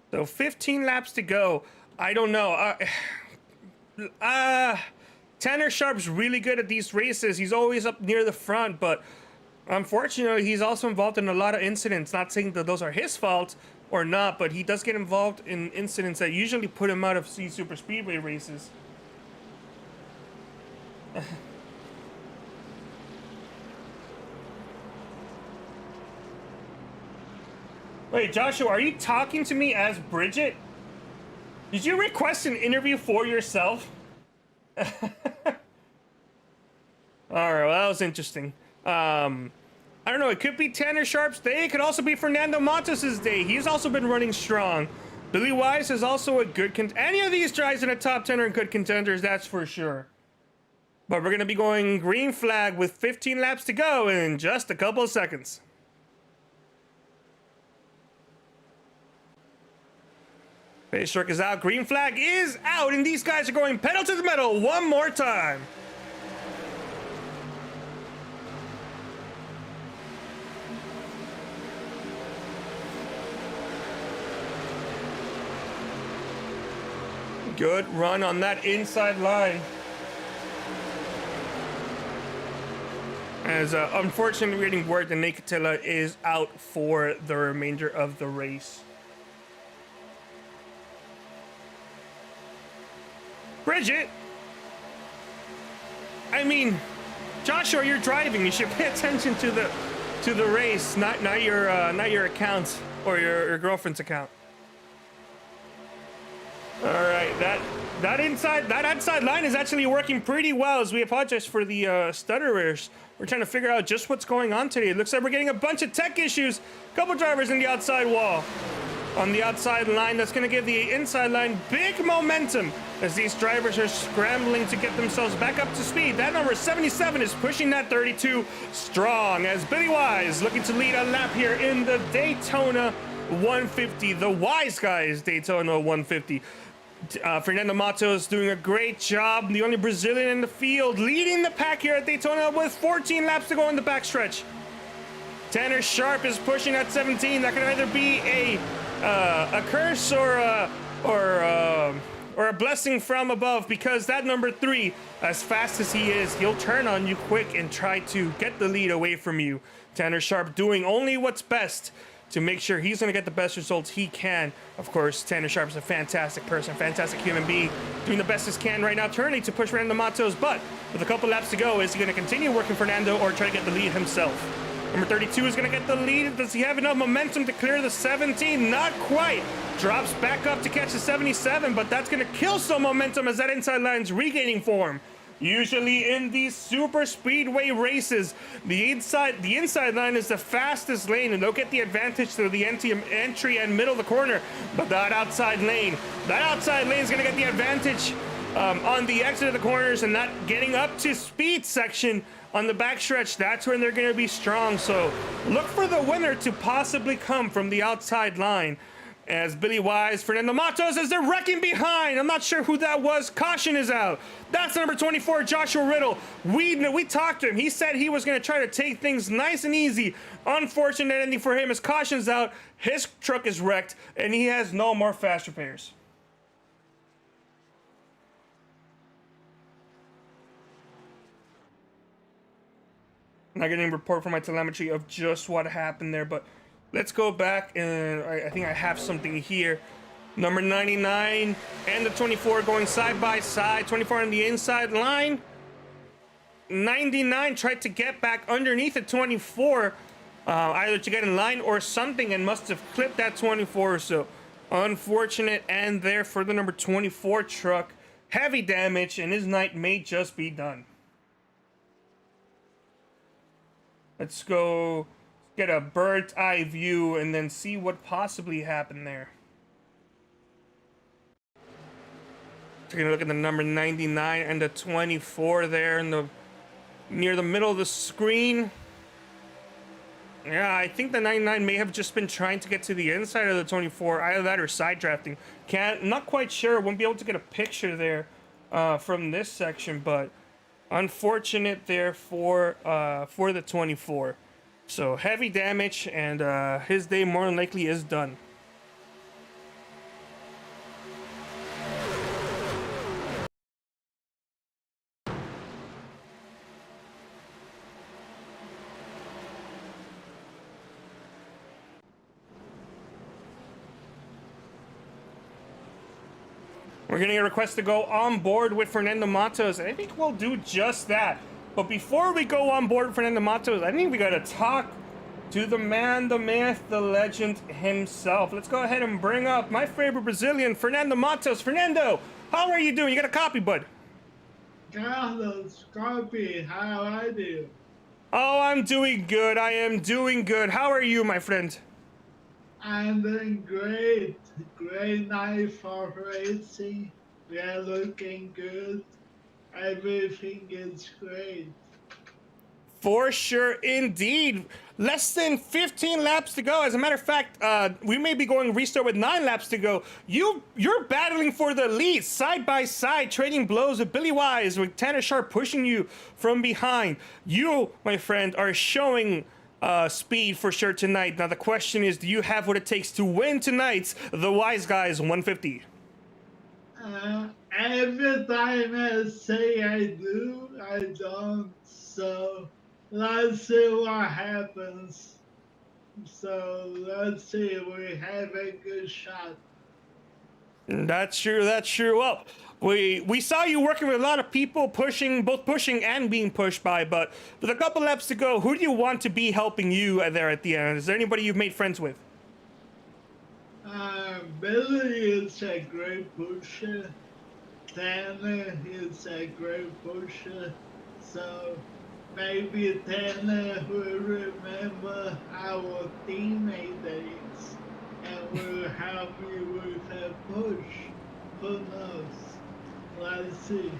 So 15 laps to go. I don't know. Tanner Sharp's really good at these races. He's always up near the front, but unfortunately, he's also involved in a lot of incidents. Not saying that those are his fault or not, but he does get involved in incidents that usually put him out of super speedway races. Wait, Joshua, are you talking to me as Bridget? Did you request an interview for yourself? All right, well, that was interesting. I don't know, it could be Tanner Sharp's day. It could also be Fernando Matos' day. He's also been running strong. Billy Wise is also a good any of these guys in the top 10 are good contenders, that's for sure. But we're going to be going green flag with 15 laps to go in just a couple of seconds. Pace truck is out, green flag is out, and these guys are going pedal to the metal one more time. Good run on that inside line. As unfortunately reading word, the Nicotilla is out for the remainder of the race. Bridget, I mean, Joshua, you're driving. You should pay attention to the race, not your account or your girlfriend's account. All right, that outside line is actually working pretty well. As we apologize for the stutterers. We're trying to figure out just what's going on today. It looks like we're getting a bunch of tech issues. Couple drivers in the outside wall. On the outside line, that's going to give the inside line big momentum as these drivers are scrambling to get themselves back up to speed. That number 77 is pushing that 32 strong as Billy Wise looking to lead a lap here in the Daytona 150, the Wise Guys Daytona 150. Fernando Matos doing a great job. The only Brazilian in the field, leading the pack here at Daytona with 14 laps to go in the backstretch. Tanner Sharp is pushing at 17. That could either be a curse or a blessing from above, because that number 3, as fast as he is, he'll turn on you quick and try to get the lead away from you. Tanner Sharp doing only what's best to make sure he's going to get the best results he can. Of course, Tanner Sharp is a fantastic person, fantastic human being, doing the best he can right now, turning to push Fernando Matos. But with a couple laps to go, is he going to continue working Fernando or try to get the lead himself? Number 32 is going to get the lead. Does he have enough momentum to clear the 17? Not quite. Drops back up to catch the 77, but that's going to kill some momentum as that inside line's regaining form. Usually in these super speedway races, the inside line is the fastest lane, and they'll get the advantage through the entry and middle of the corner. But that outside lane is going to get the advantage on the exit of the corners, and not getting up to speed section on the backstretch. That's when they're going to be strong. So look for the winner to possibly come from the outside line. As Billy Wise, Fernando Matos, as they're wrecking behind. I'm not sure who that was. Caution is out. That's number 24, Joshua Riddle. We talked to him. He said he was going to try to take things nice and easy. Unfortunate ending for him as caution's out. His truck is wrecked, and he has no more fast repairs. I'm not getting a report from my telemetry of just what happened there, but let's go back, and I think I have something here. Number 99 and the 24 going side by side. 24 on the inside line. 99 tried to get back underneath the 24, either to get in line or something, and must have clipped that 24. So unfortunate end there for the number 24 truck. Heavy damage, and his night may just be done. Let's go get a bird's eye view and then see what possibly happened there. Taking a look at the number 99 and the 24 there in the near the middle of the screen. Yeah, I think the 99 may have just been trying to get to the inside of the 24, either that or side drafting. Not quite sure. Won't be able to get a picture there from this section, but unfortunate there for the 24. So heavy damage, and his day more than likely is done. We're getting a request to go on board with Fernando Matos, and I think we'll do just that. But before we go on board with Fernando Matos, I think we gotta talk to the man, the myth, the legend himself. Let's go ahead and bring up my favorite Brazilian, Fernando Matos. Fernando, how are you doing? You got a copy, bud? Carlos, copy. How are you? Oh, I'm doing good. I am doing good. How are you, my friend? I'm doing great. Great night for racing. We are looking good. Everything is great. For sure, indeed. Less than 15 laps to go. As a matter of fact, we may be going restart with 9 laps to go. You're battling for the lead, side by side, trading blows with Billy Wise, with Tanner Sharp pushing you from behind. You, my friend, are showing speed for sure tonight. Now the question is, do you have what it takes to win tonight's The Wise Guys 150? Every time I say I do, I don't. So let's see what happens. So let's see, we have a good shot. That's true. That's true. Well, we saw you working with a lot of people, both pushing and being pushed by. But with a couple laps to go, who do you want to be helping you there at the end? Is there anybody you've made friends with? Billy is a great pusher. Tanner is a great pusher. So maybe Tanner will remember our teammate days and will help me with a push. Who knows? Let's see.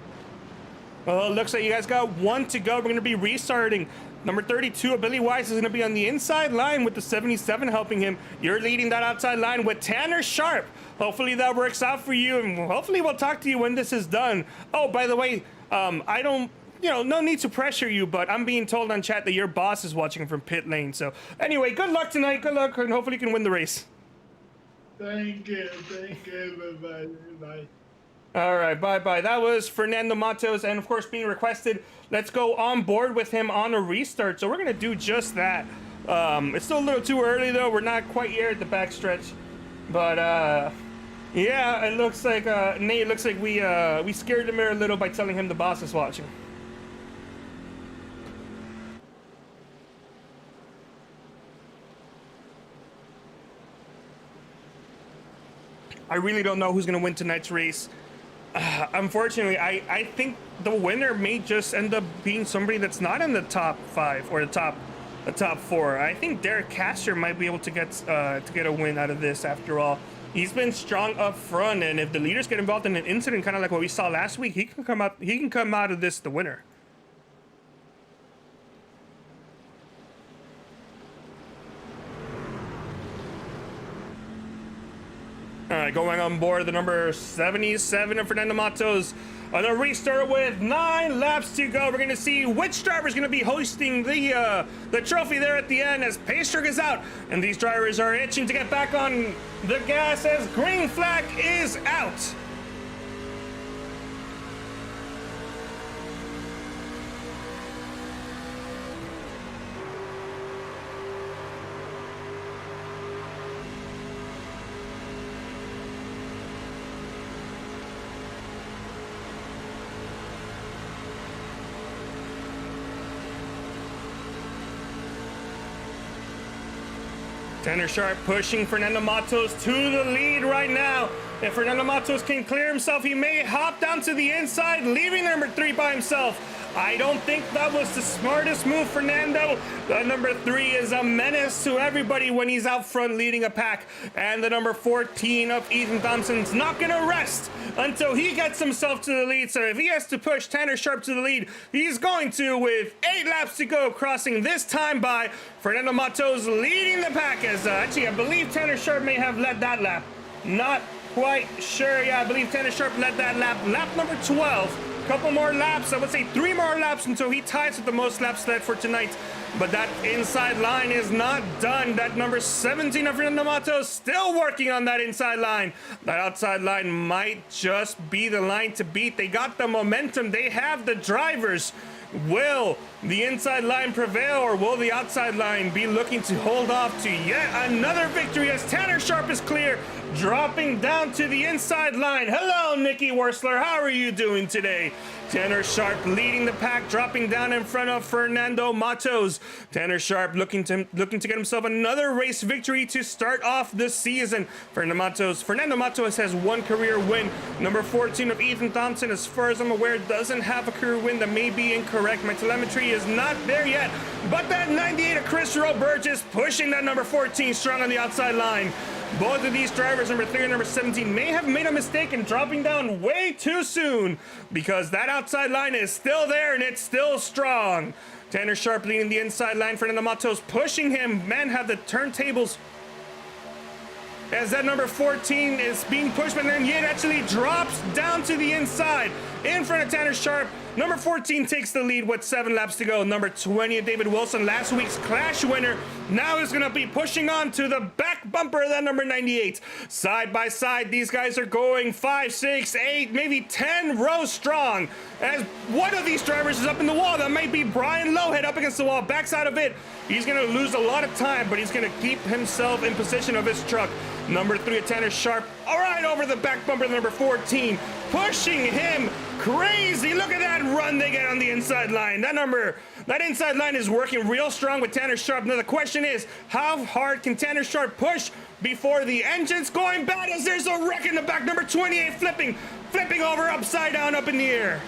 Well, it looks like you guys got 1 to go. We're going to be restarting Number 32, Billy Wise, is going to be on the inside line with the 77 helping him. You're leading that outside line with Tanner Sharp. Hopefully that works out for you, and hopefully we'll talk to you when this is done. Oh, by the way, I don't, no need to pressure you, but I'm being told on chat that your boss is watching from pit lane. So anyway, good luck tonight. Good luck, and hopefully you can win the race. Thank you, everybody. Bye. All right, bye-bye. That was Fernando Matos, and of course being requested, let's go on board with him on a restart. So we're going to do just that. It's still a little too early, though. We're not quite here at the backstretch. But, yeah, it looks like, Nate, it looks like we scared him a little by telling him the boss is watching. I really don't know who's going to win tonight's race. Unfortunately, I think the winner may just end up being somebody that's not in the top 5 or the top 4. I think Derek Castor might be able to get a win out of this. After all, he's been strong up front, and if the leaders get involved in an incident, kind of like what we saw last week, he can come out of this the winner. All right, going on board the number 77 of Fernando Matos on a restart with 9 laps to go. We're going to see which driver is going to be hosting the trophy there at the end as pace truck is out, and these drivers are itching to get back on the gas as green flag is out. Tanner Sharp pushing Fernando Matos to the lead right now. If Fernando Matos can clear himself, he may hop down to the inside, leaving number 3 by himself. I don't think that was the smartest move, Fernando. The number 3 is a menace to everybody when he's out front leading a pack. And the number 14 of Ethan Thompson's not going to rest until he gets himself to the lead. So if he has to push Tanner Sharp to the lead, he's going to with 8 laps to go, crossing this time by Fernando Matos leading the pack. As actually, I believe Tanner Sharp may have led that lap. Not quite sure. Yeah, I believe Tanner Sharp led that lap. Lap number 12. Couple more laps, I would say 3 more laps until he ties with the most laps led for tonight. But that inside line is not done. That number 17 of Fernando Matos still working on that inside line. That outside line might just be the line to beat. They got the momentum. They have the drivers. Will the inside line prevail, or will the outside line be looking to hold off to yet another victory as Tanner Sharp is clear, dropping down to the inside line. Hello, Nikki Worsler. How are you doing today? Tanner Sharp leading the pack, dropping down in front of Fernando Matos. Tanner Sharp looking to get himself another race victory to start off this season. Fernando Matos has 1 career win. Number 14 of Ethan Thompson, as far as I'm aware, doesn't have a career win. That may be incorrect. My telemetry is not there yet. But that 98 of Chris Roberge is pushing that number 14 strong on the outside line. Both of these drivers, number 3 and number 17, may have made a mistake in dropping down way too soon, because that outside line is still there and it's still strong. Tanner Sharp leading the inside line. Fernando Matos pushing him. Man, have the turntables as that number 14 is being pushed, but then yet actually drops down to the inside in front of Tanner Sharp. Number 14 takes the lead with 7 laps to go. Number 20, David Wilson, last week's Clash winner, now is going to be pushing on to the back bumper of that number 98. Side by side, these guys are going 5, 6, 8, maybe 10 rows strong. As one of these drivers is up in the wall, that might be Brian Lowhead up against the wall, backs out of it. He's going to lose a lot of time, but he's going to keep himself in position of his truck. Number 3, Tanner Sharp, all right, over the back bumper, number 14, pushing him crazy. Look at that run they get on the inside line. That inside line is working real strong with Tanner Sharp. Now the question is, how hard can Tanner Sharp push before the engine's going bad, as there's a wreck in the back. Number 28 flipping over upside down up in the air.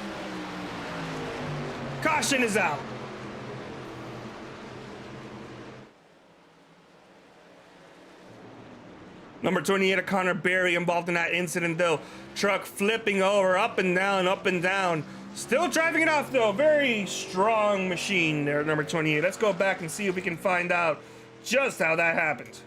Caution is out. Number 28, Connor Berry, involved in that incident though. Truck flipping over, up and down, up and down. Still driving it off though. Very strong machine there, number 28. Let's go back and see if we can find out just how that happened.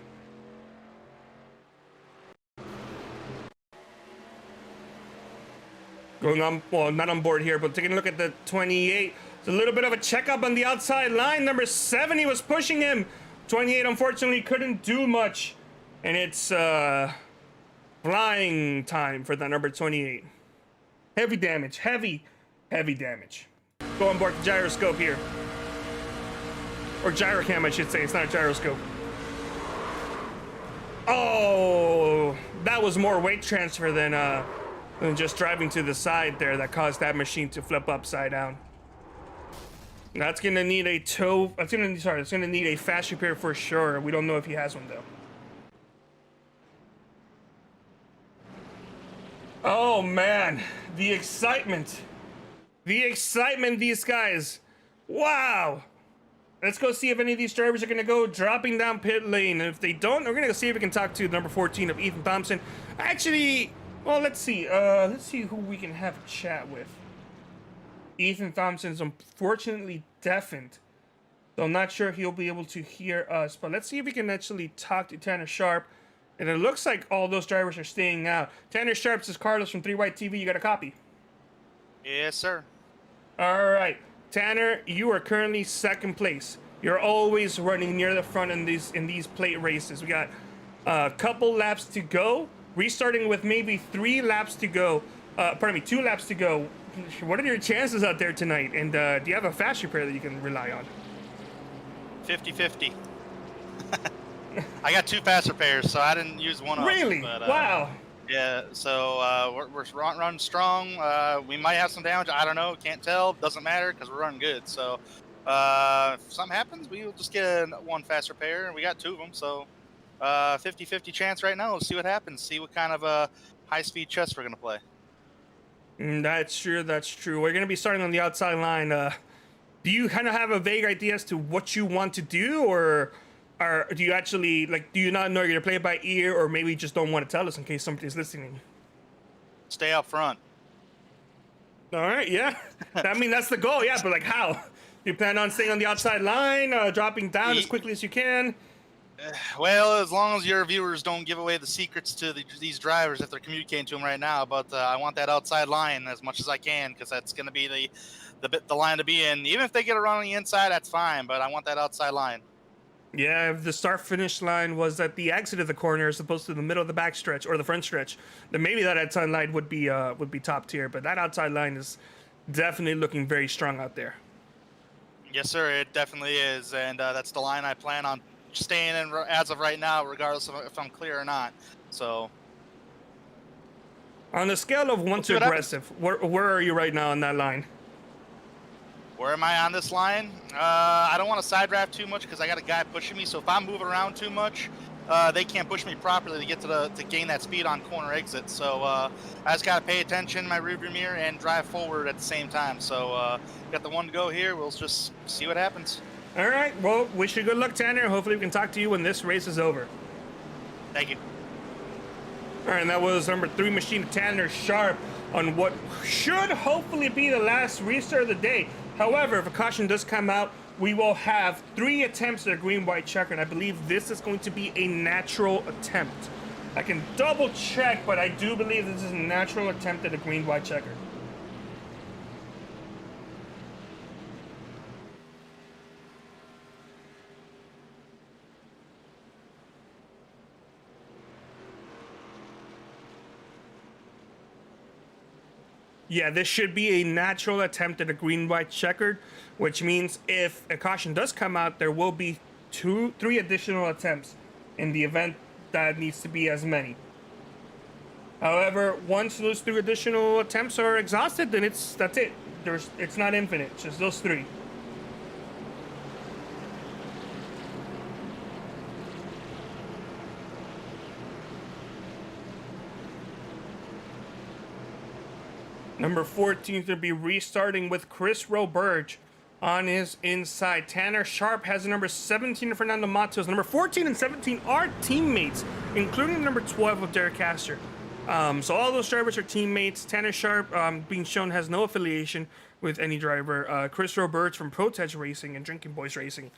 Going on, well, not on board here, but taking a look at the 28. It's a little bit of a checkup on the outside line. Number 70 was pushing him. 28 unfortunately couldn't do much. And it's flying time for the number 28. Heavy damage, heavy damage. Go on board the gyroscope here. Or gyrocam, I should say. It's not a gyroscope. Oh, that was more weight transfer than just driving to the side there that caused that machine to flip upside down. That's gonna need a tow. It's gonna need a fast repair for sure. We don't know if he has one though. Oh man, the excitement these guys. Wow. Let's go see if any of these drivers are gonna go dropping down pit lane. And if they don't, we're gonna go see if we can talk to number 14 of Ethan Thompson. Actually, well, let's see who we can have a chat with. Ethan Thompson is unfortunately deafened, so I'm not sure he'll be able to hear us, but let's see if we can actually talk to Tanner Sharp. And it looks like all those drivers are staying out. Tanner Sharp, this is Carlos from 3 White TV. You got a copy? Yes, sir. All right, Tanner, you are currently second place. You're always running near the front in these plate races. We got a couple laps to go, restarting with maybe 3 laps to go. 2 laps to go. What are your chances out there tonight? And do you have a fast repair that you can rely on? 50-50. I got 2 fast repairs, so I didn't use one of them. Really? But, Wow. Yeah, so we're running strong. We might have some damage. I don't know. Can't tell. Doesn't matter because we're running good. So if something happens, we'll just get 1 fast repair. We got 2 of them, so 50-50 chance right now. Let's see what happens. See what kind of high-speed chess we're going to play. That's true. We're going to be starting on the outside line. Do you kind of have a vague idea as to what you want to do, or do you actually, do you not know you're going to play it by ear, or maybe you just don't want to tell us in case somebody's listening? Stay up front. All right, yeah. I mean, that's the goal, yeah, but how? You plan on staying on the outside line, dropping down as quickly as you can? Well, as long as your viewers don't give away the secrets to these drivers if they're communicating to them right now, but I want that outside line as much as I can because that's going to be the line to be in. Even if they get around on the inside, that's fine, but I want that outside line. Yeah, if the start-finish line was at the exit of the corner as opposed to the middle of the back stretch or the front stretch, then maybe that outside line would be top tier. But that outside line is definitely looking very strong out there. Yes, sir, it definitely is, and that's the line I plan on staying in as of right now, regardless of if I'm clear or not. So, on a scale of 1 to aggressive, where are you right now on that line? Where am I on this line? I don't want to side draft too much because I got a guy pushing me. So if I'm moving around too much, they can't push me properly to get to gain that speed on corner exit. So I just got to pay attention in my rearview mirror and drive forward at the same time. So got the 1 to go here. We'll just see what happens. All right. Well, wish you good luck, Tanner. Hopefully we can talk to you when this race is over. Thank you. All right, and that was number 3 machine, Tanner Sharp, on what should hopefully be the last restart of the day. However, if a caution does come out, we will have 3 attempts at a green-white checker, and I believe this is going to be a natural attempt. I can double check, but I do believe this is a natural attempt at a green-white checker. Yeah, this should be a natural attempt at a green-white checkered, which means if a caution does come out, there will be 3 additional attempts in the event that needs to be as many. However, once those 3 additional attempts are exhausted, then that's it. It's not infinite, it's just those 3. Number 14 is going to be restarting with Chris Roberge on his inside. Tanner Sharp has the number 17 Fernando Matos. Number 14 and 17 are teammates, including number 12 of Derek Castor. So all those drivers are teammates. Tanner Sharp, being shown, has no affiliation with any driver. Chris Roberts from Protege Racing and Drinking Boys Racing.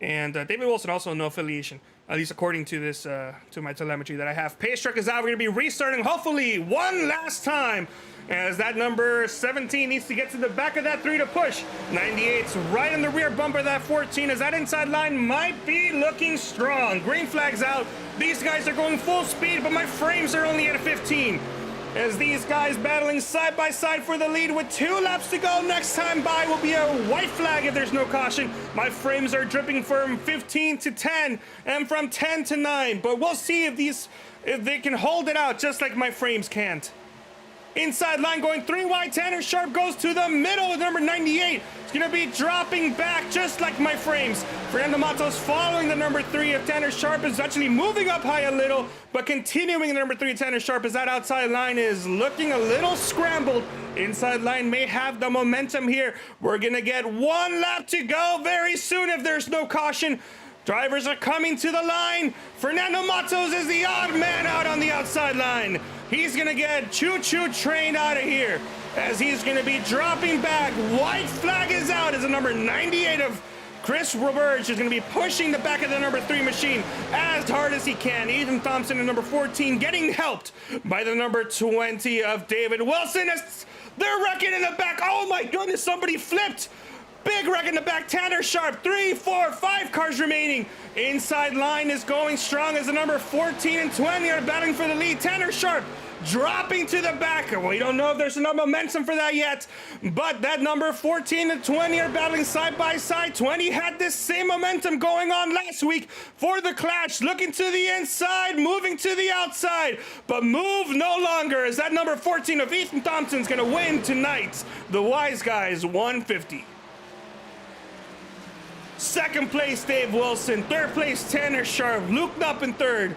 And David Wilson also no affiliation, at least according to this, to my telemetry that I have. Pace truck is out. We're going to be restarting, hopefully, one last time, as that number 17 needs to get to the back of that 3 to push. 98's right in the rear bumper of that 14, as that inside line might be looking strong. Green flag's out. These guys are going full speed, but my frames are only at a 15. As these guys battling side by side for the lead with 2 laps to go. Next time by will be a white flag if there's no caution. My frames are dripping from 15 to 10 and from 10 to 9. But we'll see if they can hold it out just like my frames can't. Inside line going 3 wide. Tanner Sharp goes to the middle with number 98. It's going to be dropping back just like my frames. Fernando Matos following the number 3 of Tanner Sharp is actually moving up high a little, but continuing the number 3 of Tanner Sharp as that outside line is looking a little scrambled. Inside line may have the momentum here. We're going to get 1 lap to go very soon if there's no caution. Drivers are coming to the line. Fernando Matos is the odd man out on the outside line. He's going to get choo-choo train out of here as he's going to be dropping back. White flag is out as the number 98 of Chris Roberts is going to be pushing the back of the number 3 machine as hard as he can. Ethan Thompson in number 14 getting helped by the number 20 of David Wilson as they're wrecking in the back. Oh my goodness, somebody flipped. Big wreck in the back. Tanner Sharp, 3, 4, 5 cars remaining. Inside line is going strong as the number 14 and 20 are battling for the lead. Tanner Sharp dropping to the back. We don't know if there's enough momentum for that yet, but that number 14 and 20 are battling side by side. 20 had this same momentum going on last week for the clash. Looking to the inside, moving to the outside, but move no longer as that number 14 of Ethan Thompson's going to win tonight. The Wise Guys 150. Second place, Dave Wilson. Third place, Tanner Sharp. Luke Knupp in third.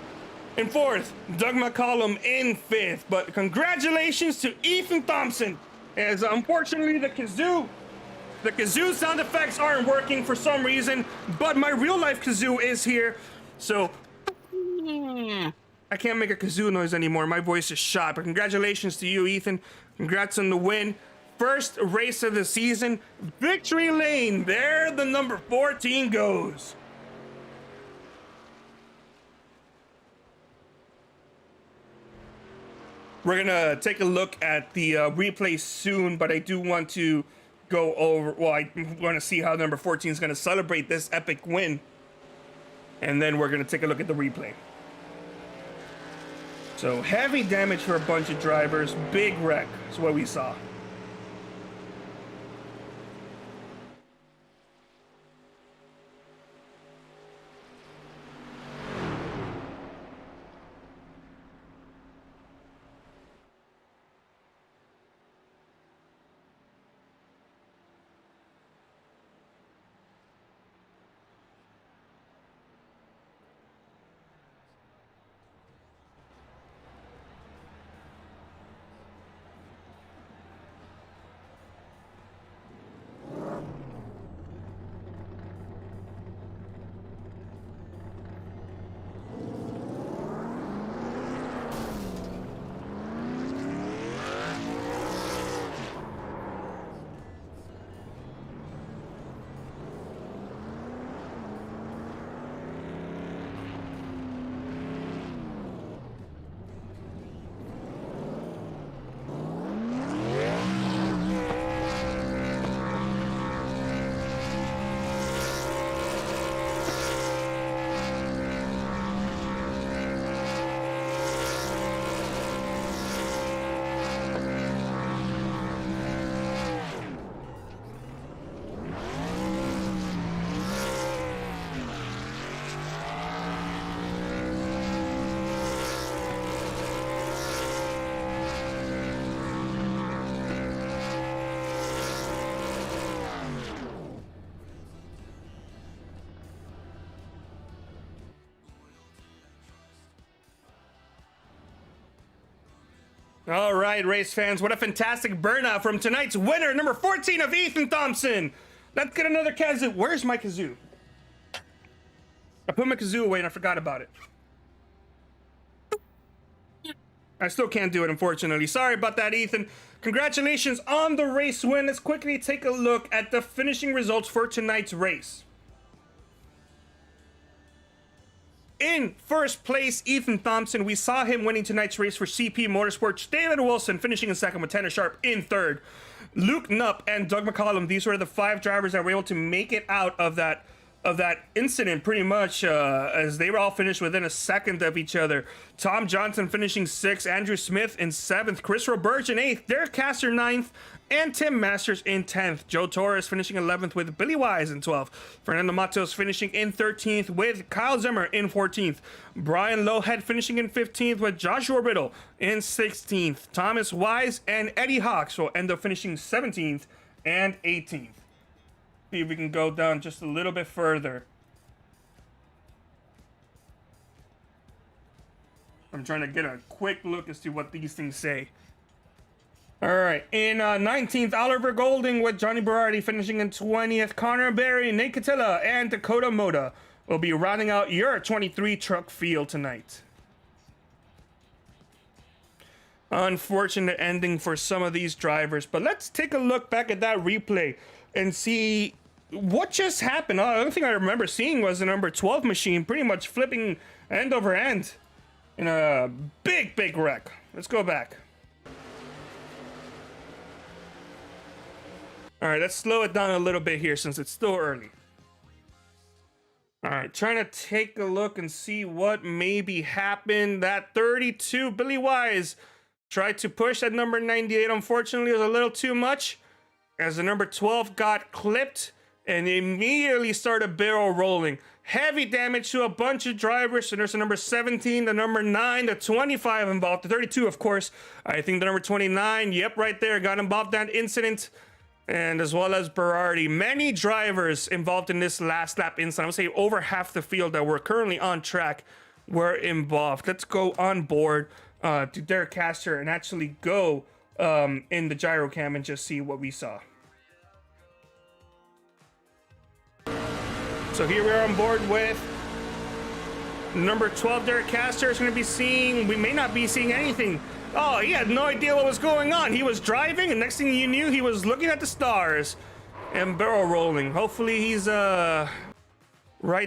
In fourth, Doug McCollum in fifth. But congratulations to Ethan Thompson, as unfortunately the kazoo sound effects aren't working for some reason, but my real life kazoo is here. So I can't make a kazoo noise anymore. My voice is shot. But congratulations to you, Ethan. Congrats on the win. First race of the season, victory lane. There the number 14 goes. We're gonna take a look at the replay soon, but I do want to go over, well, I want to see how number 14 is gonna celebrate this epic win. And then we're gonna take a look at the replay. So heavy damage for a bunch of drivers, big wreck is what we saw. All right, race fans, what a fantastic burnout from tonight's winner, number 14 of Ethan Thompson. Let's get another kazoo. Where's my kazoo? I put my kazoo away and I forgot about it. I still can't do it, unfortunately. Sorry about that, Ethan. Congratulations on the race win. Let's quickly take a look at the finishing results for tonight's race. In first place, Ethan Thompson. We saw him winning tonight's race for CP Motorsports. David Wilson finishing in second with Tanner Sharp in third. Luke Knupp and Doug McCollum, these were the 5 drivers that were able to make it out of that incident pretty much, as they were all finished within a second of each other. Tom Johnson finishing 6th, Andrew Smith in 7th, Chris Roberge in 8th, Derek Castor 9th, and Tim Masters in 10th. Joe Torres finishing 11th with Billy Wise in 12th. Fernando Matos finishing in 13th with Kyle Zimmer in 14th. Brian Lowhead finishing in 15th with Joshua Riddle in 16th. Thomas Wise and Eddie Hawks will end up finishing 17th and 18th. See if we can go down just a little bit further. I'm trying to get a quick look as to what these things say. All right, in 19th, Oliver Golding with Johnny Berardi finishing in 20th. Connor Berry, Nate Catilla, and Dakota Moda will be rounding out your 23 truck field tonight. Unfortunate ending for some of these drivers, but let's take a look back at that replay and see what just happened. The only thing I remember seeing was the number 12 machine pretty much flipping end over end in a big wreck. Let's go back. All right, let's slow it down a little bit here since it's still early. All right, trying to take a look and see what maybe happened. That 32, Billy Wise, tried to push that number 98. Unfortunately, it was a little too much as the number 12 got clipped and immediately started barrel rolling. Heavy damage to a bunch of drivers. So there's the number 17, the number 9, the 25 involved, the 32, of course. I think the number 29, yep, right there, got involved in that incident. And as well as Berardi. Many drivers involved in this last lap incident. I would say over half the field that were currently on track were involved. Let's go on board to Derek Castor and actually go in the gyro cam and just see what we saw. So here we are on board with number 12, Derek Castor is going to be seeing, we may not be seeing anything. Oh, he had no idea what was going on. He was driving, and next thing you knew, he was looking at the stars and barrel rolling. Hopefully he's right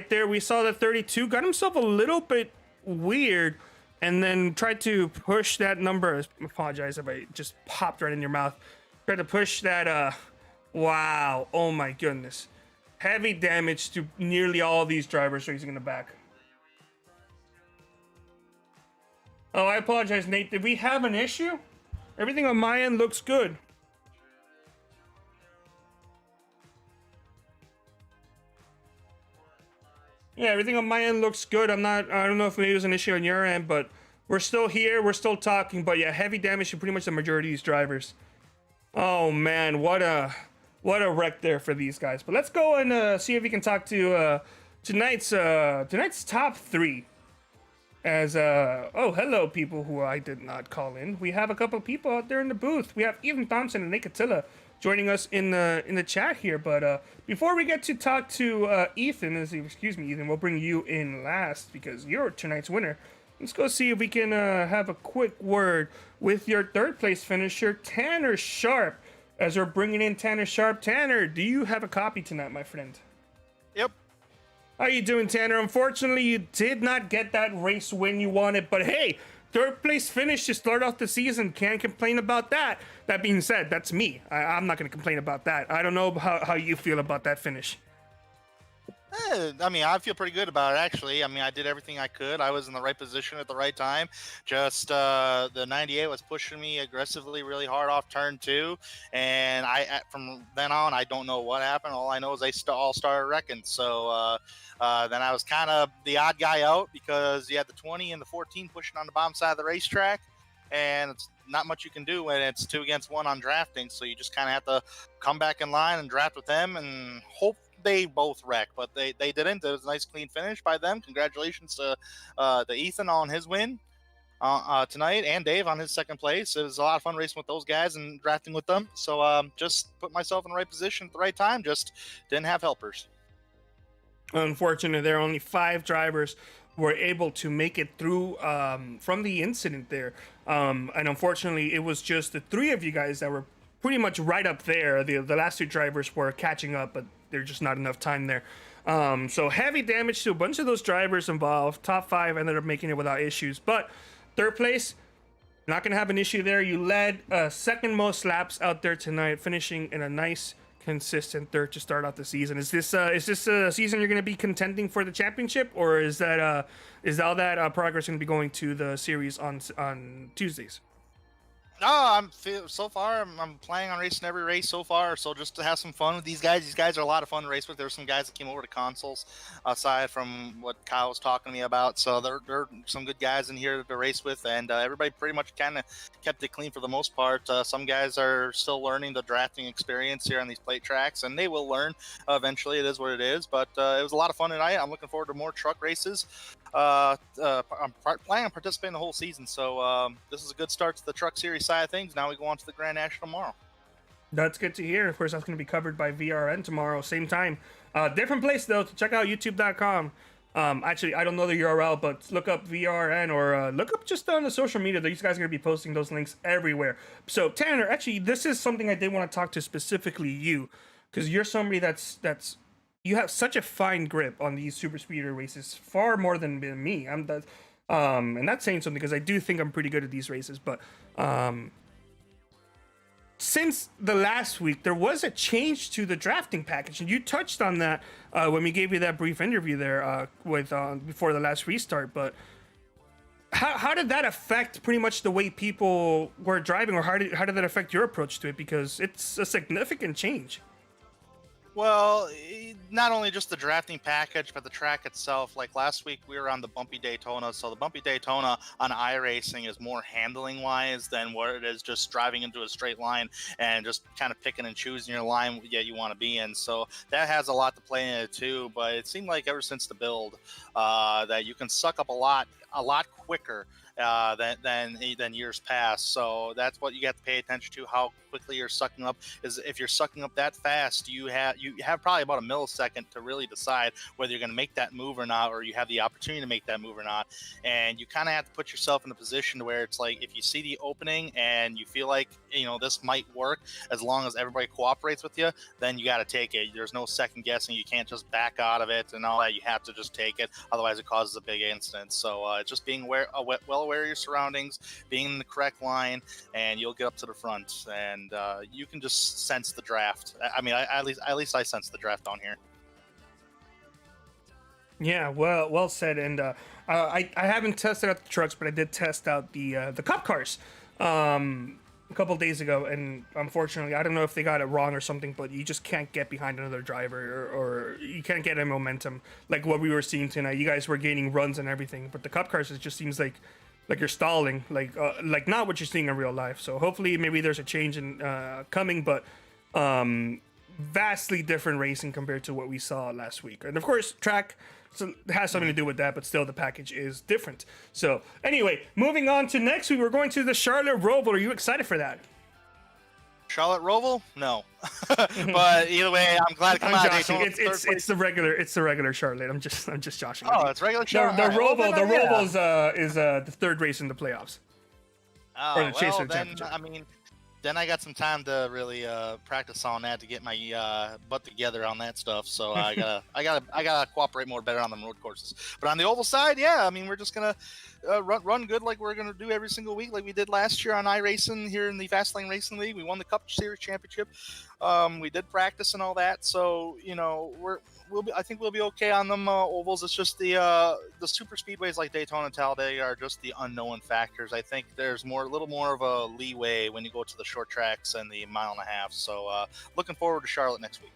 there. We saw that 32 got himself a little bit weird and then tried to push that number. I apologize if I just popped right in your mouth. Tried to push that, wow, oh my goodness. Heavy damage to nearly all these drivers racing in the back. Oh, I apologize, Nate. Did we have an issue? Everything on my end looks good. Yeah, everything on my end looks good. I don't know if maybe it was an issue on your end, but we're still here. We're still talking. But yeah, heavy damage to pretty much the majority of these drivers. Oh man, what a wreck there for these guys. But let's go and see if we can talk to tonight's top 3. As oh, hello people who I did not call in. We have a couple of people out there in the booth. We have Ethan Thompson and Nate Catilla joining us in the chat here. But before we get to talk to Ethan, excuse me, Ethan, we'll bring you in last because you're tonight's winner. Let's go see if we can have a quick word with your 3rd place finisher, Tanner Sharp. As we're bringing in Tanner Sharp. Tanner, do you have a copy tonight, my friend? Yep. How you doing, Tanner? Unfortunately, you did not get that race win you wanted, but hey, 3rd place finish to start off the season. Can't complain about that. That being said, that's me. I'm not going to complain about that. I don't know how you feel about that finish. I mean, I feel pretty good about it, actually. I mean, I did everything I could. I was in the right position at the right time. Just the 98 was pushing me aggressively really hard off turn 2. And from then on, I don't know what happened. All I know is they all started wrecking. So then I was kind of the odd guy out because you had the 20 and the 14 pushing on the bottom side of the racetrack. And it's not much you can do when it's 2 against 1 on drafting. So you just kind of have to come back in line and draft with them and hope they both wreck, but they didn't. It was a nice clean finish by them. Congratulations to Ethan on his win tonight and Dave on his 2nd place. It was a lot of fun racing with those guys and drafting with them. So just put myself in the right position at the right time. Just didn't have helpers. Unfortunately, there are only 5 drivers were able to make it through from the incident there. And unfortunately, it was just the 3 of you guys that were pretty much right up there. The last 2 drivers were catching up, but there's just not enough time there. So heavy damage to a bunch of those drivers involved. Top 5 ended up making it without issues, but 3rd place, not going to have an issue there. You led 2nd most laps out there tonight, finishing in a nice, consistent 3rd to start out the season. Is this a season you're going to be contending for the championship, or is that is all that progress going to be going to the series on Tuesdays? No, so far I'm planning on racing every race so far. So just to have some fun with these guys. These guys are a lot of fun to race with. There's some guys that came over to consoles, aside from what Kyle was talking to me about. So there are some good guys in here to race with, and everybody pretty much kind of kept it clean for the most part. Some guys are still learning the drafting experience here on these plate tracks, and they will learn eventually. It is what it is. But it was a lot of fun tonight. I'm looking forward to more truck races. I'm planning on participating the whole season, so this is a good start to the truck series side of things. Now we go on to the Grand National tomorrow. That's good to hear. Of course, that's going to be covered by VRN tomorrow, same time. Different place though to check out youtube.com. Actually, I don't know the URL, but look up VRN or look up just on the social media. These guys are going to be posting those links everywhere. So Tanner, actually, this is something I did want to talk to specifically you, because you're somebody that's you have such a fine grip on these super speeder races, far more than me. And that's saying something, because I do think I'm pretty good at these races. But since the last week, there was a change to the drafting package, and you touched on that when we gave you that brief interview there with before the last restart. But how did that affect pretty much the way people were driving, or how did that affect your approach to it? Because it's a significant change. Well, not only just the drafting package, but the track itself. Like last week, we were on the bumpy Daytona. So the bumpy Daytona on iRacing is more handling wise than what it is just driving into a straight line and just kind of picking and choosing your line you want to be in. So that has a lot to play in it too. But it seemed like ever since the build that you can suck up a lot quicker than years past. So that's what you got to pay attention to, how quickly you're sucking up. Is if you're sucking up that fast, you have probably about a millisecond to really decide whether you're going to make that move or not, or you have the opportunity to make that move or not. And you kind of have to put yourself in a position to where it's like, if you see the opening and you feel like, this might work, as long as everybody cooperates with you, then you got to take it. There's no second guessing. You can't just back out of it and all that. You have to just take it, otherwise it causes a big incident. So it's just being well aware of your surroundings, being in the correct line, and you'll get up to the front, and you can just sense the draft. I mean, at least I sense the draft on here. Yeah, well said. And I haven't tested out the trucks, but I did test out the cup cars a couple days ago, and unfortunately, I don't know if they got it wrong or something, but you just can't get behind another driver, or you can't get a momentum like what we were seeing tonight. You guys were gaining runs and everything, but the cup cars, it just seems like you're stalling, like not what you're seeing in real life. So hopefully, maybe there's a change in coming, but vastly different racing compared to what we saw last week. And of course, track has something to do with that, but still the package is different. So anyway, moving on to next week, we're going to the Charlotte Roval. Are you excited for that? Charlotte Roval? No. But either way, I'm glad to come out. It's the regular Charlotte. I'm just joshing. Oh, it's regular Charlotte. The Roval is the 3rd race in the playoffs. Oh, well, then I got some time to really practice on that, to get my butt together on that stuff. So I gotta cooperate more better on the road courses. But on the oval side, yeah, I mean, we're just gonna run good like we're gonna do every single week, like we did last year on iRacing here in the Fastlane Racing League. We won the Cup Series championship. We did practice and all that, so I think we'll be okay on them ovals. It's just the super speedways like Daytona and Talladega are just the unknown factors. I think there's a little more of a leeway when you go to the short tracks and the mile and a half. So looking forward to Charlotte next week.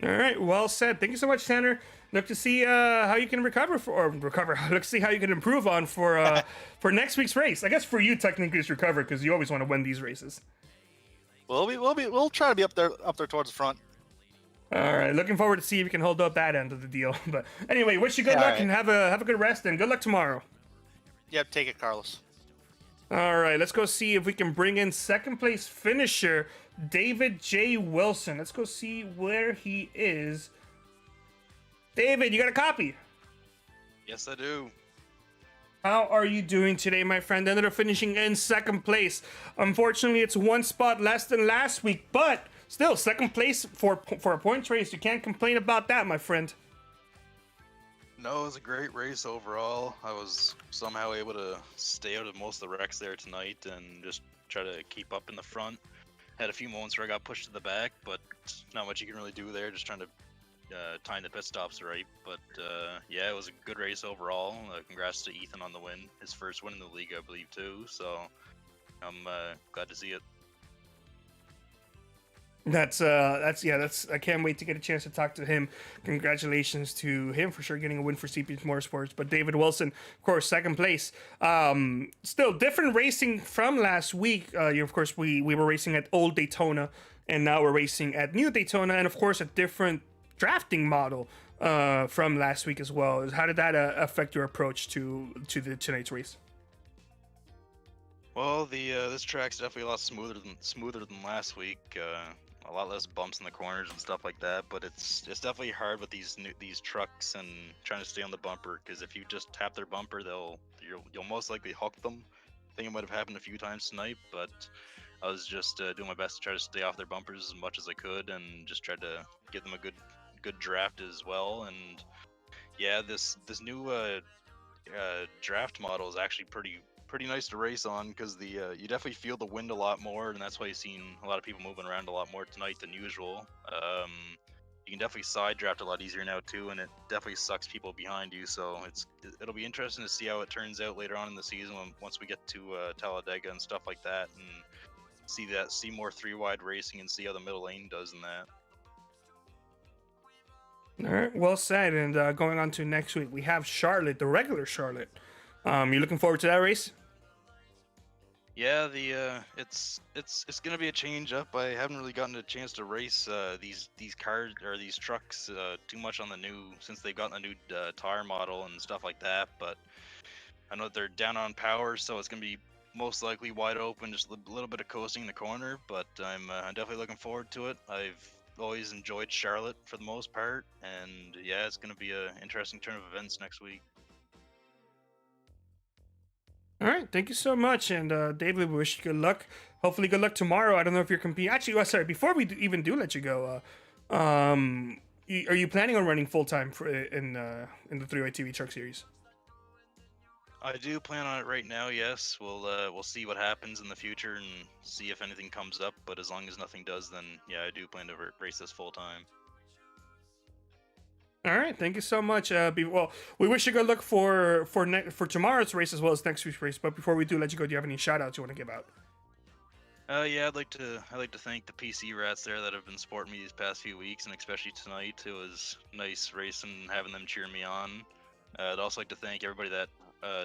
All right, well said. Thank you so much, Tanner. Look to see how you can recover. Look to see how you can improve on for next week's race. I guess for you, technically, it's recover, because you always want to win these races. We'll try to be up there towards the front. All right, looking forward to see if you can hold up that end of the deal. But anyway, wish you good luck, and have a good rest, and good luck tomorrow. Yep, take it, Carlos. All right, let's go see if we can bring in 2nd place finisher David J. Wilson. Let's go see where he is. David, you got a copy? Yes, I do. How are you doing today, my friend? Ended up finishing in second place. Unfortunately, it's one spot less than last week, but still second place for a points race. You can't complain about that, my friend. No, it was a great race overall. I was somehow able to stay out of most of the wrecks there tonight and just try to keep up in the front. Had a few moments where I got pushed to the back, but not much you can really do there. Just trying to time the pit stops right. But yeah, it was a good race overall. Congrats to Ethan on the win. His first win in the league, I believe, too. So I'm glad to see it. That's I can't wait to get a chance to talk to him. Congratulations to him for sure getting a win for CP Motorsports. But David Wilson, of course, second place. Still different racing from last week. Of course, we were racing at Old Daytona, and now we're racing at New Daytona, and of course a different drafting model from last week as well. How did that affect your approach to tonight's race? Well, this track's definitely a lot smoother than last week. A lot less bumps in the corners and stuff like that, but it's definitely hard with these trucks and trying to stay on the bumper, because if you just tap their bumper, you'll most likely hook them. I think it might have happened a few times tonight, but I was just doing my best to try to stay off their bumpers as much as I could and just tried to give them a good draft as well. And yeah, this new draft model is actually pretty nice to race on, because you definitely feel the wind a lot more, and that's why you've seen a lot of people moving around a lot more tonight than usual. You can definitely side draft a lot easier now too, and it definitely sucks people behind you. So it'll be interesting to see how it turns out later on in the season once we get to Talladega and stuff like that, and see more 3-wide racing and see how the middle lane does in that. All right, well said. And going on to next week, we have Charlotte, the regular Charlotte. You looking forward to that race? Yeah, it's gonna be a change up. I haven't really gotten a chance to race these cars or these trucks too much since they've gotten a new tire model and stuff like that. But I know that they're down on power, so it's gonna be most likely wide open, just a little bit of coasting in the corner. But I'm definitely looking forward to it. I've always enjoyed Charlotte for the most part, and yeah, it's gonna be an interesting turn of events next week. All right, thank you so much, and David, we wish you good luck. Hopefully, good luck tomorrow. I don't know if you're competing. Actually, sorry. Before we even do let you go, are you planning on running full time in the 3-way TV Truck Series? I do plan on it right now. Yes, we'll see what happens in the future and see if anything comes up. But as long as nothing does, then yeah, I do plan to race this full time. All right, thank you so much. Well, we wish you good luck for tomorrow's race as well as next week's race. But before we do let you go, do you have any shout outs you want to give out? Yeah, I'd like to thank the PC rats there that have been supporting me these past few weeks, and especially tonight. It was nice racing, having them cheer me on. I'd also like to thank everybody that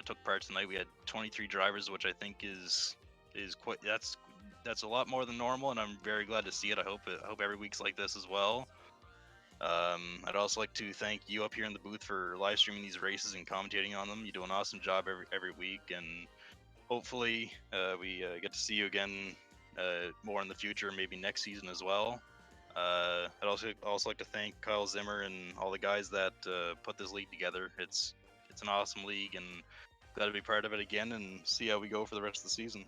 took part tonight. We had 23 drivers, which I think is quite that's a lot more than normal, and I'm very glad to see it. I hope every week's like this as well. I'd also like to thank you up here in the booth for live streaming these races and commentating on them. You do an awesome job every week, and hopefully we get to see you again more in the future, maybe next season as well. I'd also like to thank Kyle Zimmer and all the guys that put this league together. It's an awesome league, and glad to be part of it again and see how we go for the rest of the season.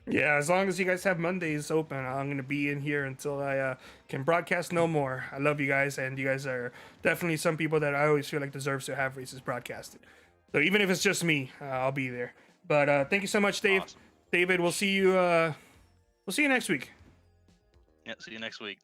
Yeah, as long as you guys have Mondays open, I'm going to be in here until I can broadcast no more. I love you guys, and you guys are definitely some people that I always feel like deserves to have races broadcasted. So even if it's just me, I'll be there. But thank you so much, Dave. Awesome. David, we'll see you next week. Yeah, see you next week.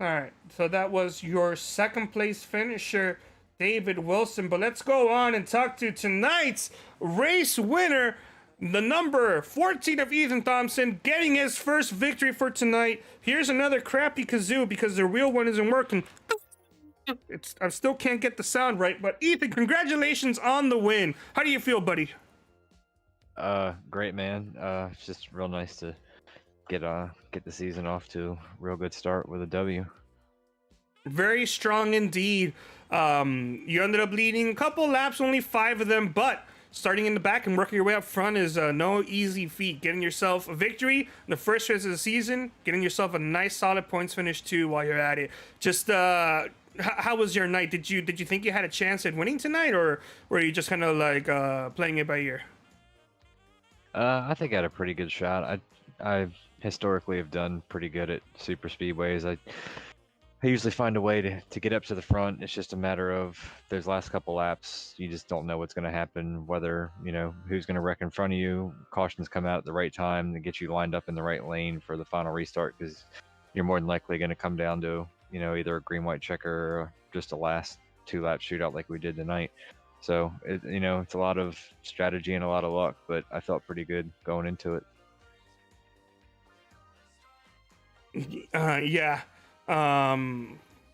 All right, so that was your second place finisher, David Wilson. But let's go on and talk to tonight's race winner, the number 14 of Ethan Thompson, getting his first victory for tonight. Here's another crappy kazoo because the real one isn't working. I still can't get the sound right, but Ethan, congratulations on the win. How do you feel, buddy? Great, man. It's just real nice to get the season off to a real good start with a W. Very strong indeed. You ended up leading a couple laps, only 5 of them, but starting in the back and working your way up front is no easy feat. Getting yourself a victory in the first race of the season, getting yourself a nice solid points finish too while you're at it. Just how was your night? Did you think you had a chance at winning tonight, or were you just kind of like playing it by ear? I think I had a pretty good shot. I historically have done pretty good at super speedways. I usually find a way to get up to the front. It's just a matter of those last couple laps, you just don't know what's going to happen, whether, who's going to wreck in front of you. Cautions come out at the right time to get you lined up in the right lane for the final restart, because you're more than likely going to come down to, either a green, white checker or just a last 2-lap shootout like we did tonight. So, it's a lot of strategy and a lot of luck, but I felt pretty good going into it. Yeah.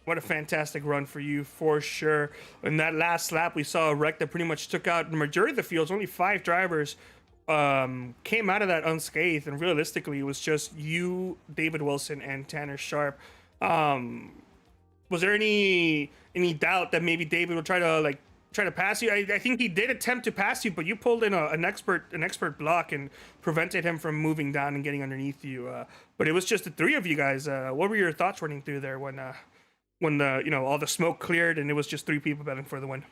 What a fantastic run for you, for sure. In that last lap, we saw a wreck that pretty much took out the majority of the fields. Only 5 drivers came out of that unscathed, and realistically, it was just you, David Wilson, and Tanner Sharp. Was there any doubt that maybe David would try to pass you? I think he did attempt to pass you, but you pulled in an expert block and prevented him from moving down and getting underneath you. But it was just the 3 of you guys. What were your thoughts running through there when all the smoke cleared and it was just 3 people battling for the win?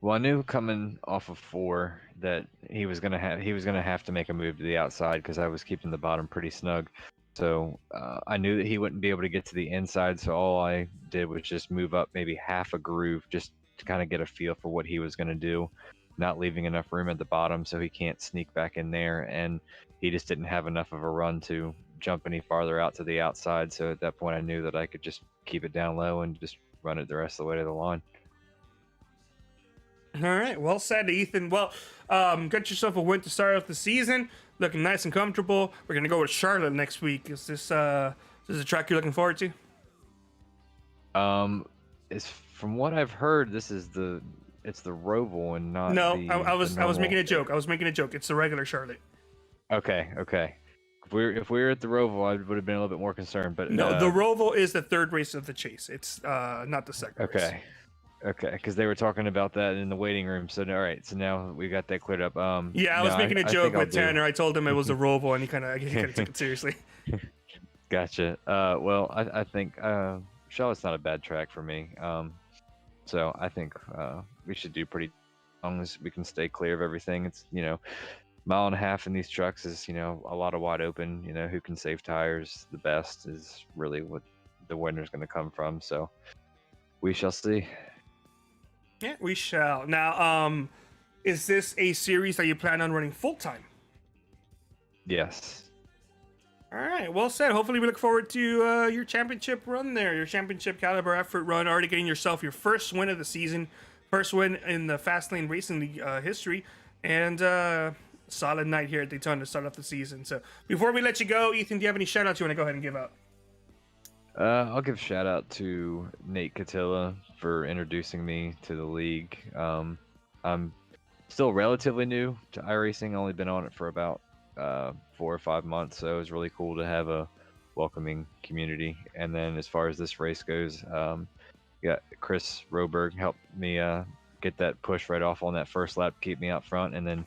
Well, I knew coming off of 4 that he was gonna have to make a move to the outside, because I was keeping the bottom pretty snug. So I knew that he wouldn't be able to get to the inside. So all I did was just move up maybe half a groove, just to kind of get a feel for what he was going to do, not leaving enough room at the bottom so he can't sneak back in there. And he just didn't have enough of a run to jump any farther out to the outside. So at that point, I knew that I could just keep it down low and just run it the rest of the way to the line. All right, well said, Ethan. Well, get yourself a win to start off the season, looking nice and comfortable. We're gonna go with Charlotte next week. Is this a track you're looking forward to? From what I've heard, it's the Roval and not. No, the, I was making a joke. Okay. I was making a joke. It's the regular Charlotte. Okay. If we were at the Roval, I would have been a little bit more concerned. But no, the Roval is the 3rd race of the chase. It's not the 2nd race. Okay, because they were talking about that in the waiting room. So all right, so now we got that cleared up. Yeah, I was making a joke with Tanner. I told him it was the Roval, and he kind of took it seriously. Gotcha. Well, I think Charlotte's not a bad track for me. So I think we should do pretty, as long as we can stay clear of everything. It's 1.5 miles in these trucks is a lot of wide open. Who can save tires the best is really what the winner's going to come from. So we shall see. Yeah, we shall. Now, is this a series that you plan on running full time? Yes. All right, well said. Hopefully, we look forward to your championship run there, your championship caliber effort run, already getting yourself your first win of the season, first win in the Fastlane Racing League history, and solid night here at Daytona to start off the season. So, before we let you go, Ethan, do you have any shout outs you want to go ahead and give out? I'll give a shout out to Nate Catilla for introducing me to the league. I'm still relatively new to iRacing, only been on it for about 4 or 5 months, so it was really cool to have a welcoming community. And then as far as this race goes, Chris Roberg helped me get that push right off on that first lap to keep me out front, and then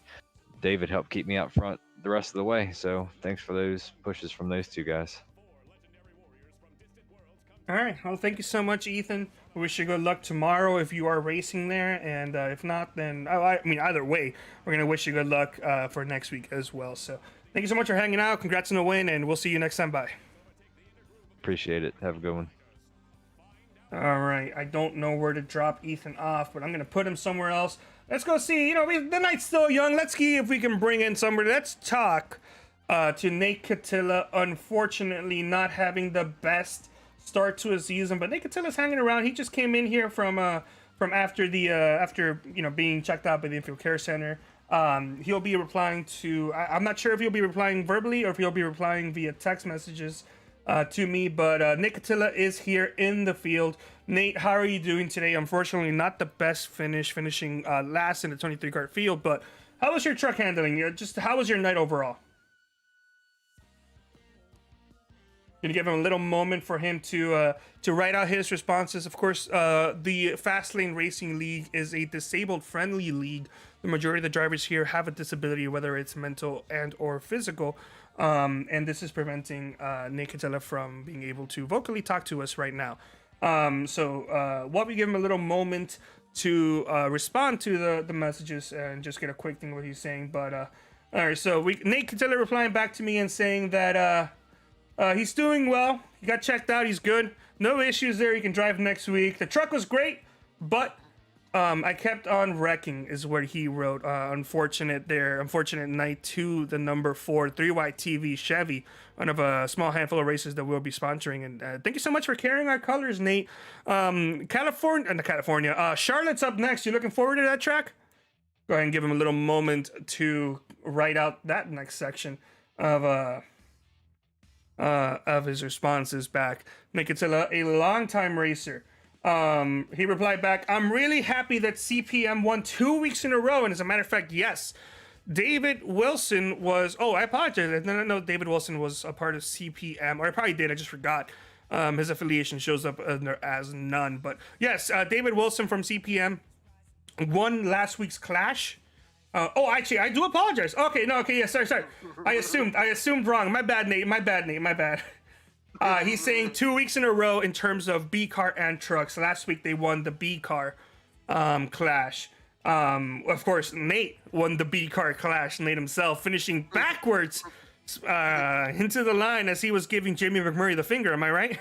David helped keep me out front the rest of the way. So thanks for those pushes from those 2 guys. All right. Well, thank you so much, Ethan. We wish you good luck tomorrow if you are racing there, and if not, then I mean, either way, we're gonna wish you good luck for next week as well. So, thank you so much for hanging out. Congrats on the win, and we'll see you next time. Bye. Appreciate it. Have a good one. All right. I don't know where to drop Ethan off, but I'm gonna put him somewhere else. Let's go see. The night's still young. Let's see if we can bring in somebody. Let's talk to Nate Catilla. Unfortunately, not having the best start to a season, but Nate Catilla's hanging around. He just came in here from after being checked out by the Infield Care Center. He'll be replying to. I'm not sure if he'll be replying verbally or if he'll be replying via text messages to me. But Nate Catilla is here in the field. Nate, how are you doing today? Unfortunately, not the best finishing last in the 23 car field. But how was your truck handling? Just how was your night overall? Gonna give him a little moment for him to write out his responses. Of course, the Fastlane Racing League is a disabled-friendly league. The majority of the drivers here have a disability, whether it's mental and or physical, and this is preventing Nate Catilla from being able to vocally talk to us right now. While we give him a little moment to respond to the messages and just get a quick thing what he's saying. But all right, so Nate Catilla replying back to me and saying that he's doing well. He got checked out. He's good. No issues there. He can drive next week. The truck was great, but I kept on wrecking is what he wrote. Unfortunate night to the number 4 3Y TV Chevy, one of a small handful of races that we'll be sponsoring. And thank you so much for carrying our colors, Nate. California. Charlotte's up next. You looking forward to that track? Go ahead and give him a little moment to write out that next section of his responses back. Nick, it's a longtime racer. He replied back, I'm really happy that CPM won 2 weeks in a row. And as a matter of fact, yes, David Wilson was, I apologize. I didn't know David Wilson was a part of CPM, or I probably did. I just forgot. His affiliation shows up as none. But yes, David Wilson from CPM won last week's Clash. Actually, I do apologize. Okay, yeah, sorry. I assumed wrong. My bad, Nate. My bad. He's saying 2 weeks in a row in terms of B car and trucks. Last week they won the B car Clash. Of course, Nate won the B car Clash. Nate himself finishing backwards into the line as he was giving Jamie McMurray the finger. Am I right?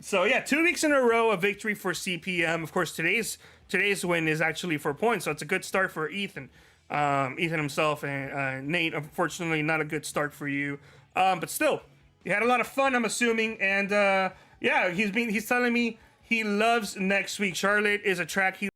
So yeah, 2 weeks in a row, a victory for CPM. Of course, today's win is actually 4 points, so it's a good start for Ethan. Ethan himself and Nate, unfortunately, not a good start for you. But still, you had a lot of fun, I'm assuming. And yeah, he's telling me he loves next week. Charlotte is a track he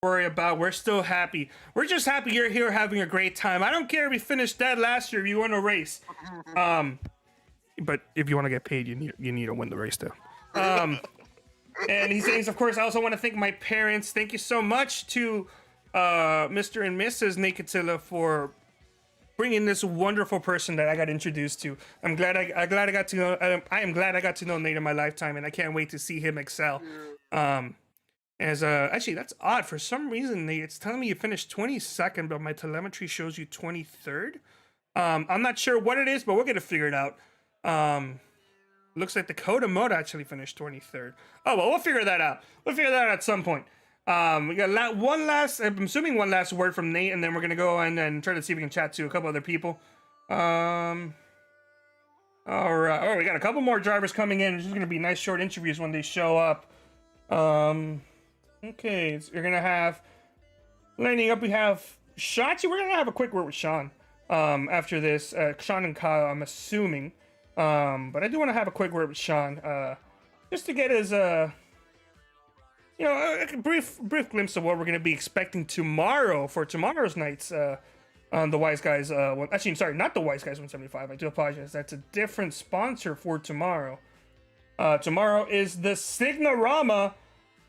worry about. We're still happy. We're just happy you're here having a great time. I don't care if we finished dead last year if you won a race. But if you want to get paid, you need to win the race though. And he says, of course, I also want to thank my parents. Thank you so much to Mr. and Mrs. Nakatilla for bringing this wonderful person that I got introduced to. I'm glad I got to know. I am glad I got to know Nate in my lifetime, and I can't wait to see him excel. Actually, that's odd. For some reason, Nate, it's telling me you finished 22nd, but my telemetry shows you 23rd. I'm not sure what it is, but we're gonna figure it out. Looks like the Coda Mode actually finished 23rd. Oh well, we'll figure that out. We'll figure that out at some point. We got one last word from Nate, and then we're gonna go and try to see if we can chat to a couple other people. All right. Oh, we got a couple more drivers coming in. This is gonna be nice short interviews when they show up. Okay, so you're gonna have lining up. We have Sean. We're gonna have a quick word with Sean. After this, Sean and Kyle, I'm assuming. But I do want to have a quick word with Sean, just to get his, a brief glimpse of what we're going to be expecting tomorrow for tomorrow's nights, on the Wise Guys, actually, I'm sorry, not the Wise Guys 175, I do apologize, that's a different sponsor for tomorrow. Tomorrow is the Signarama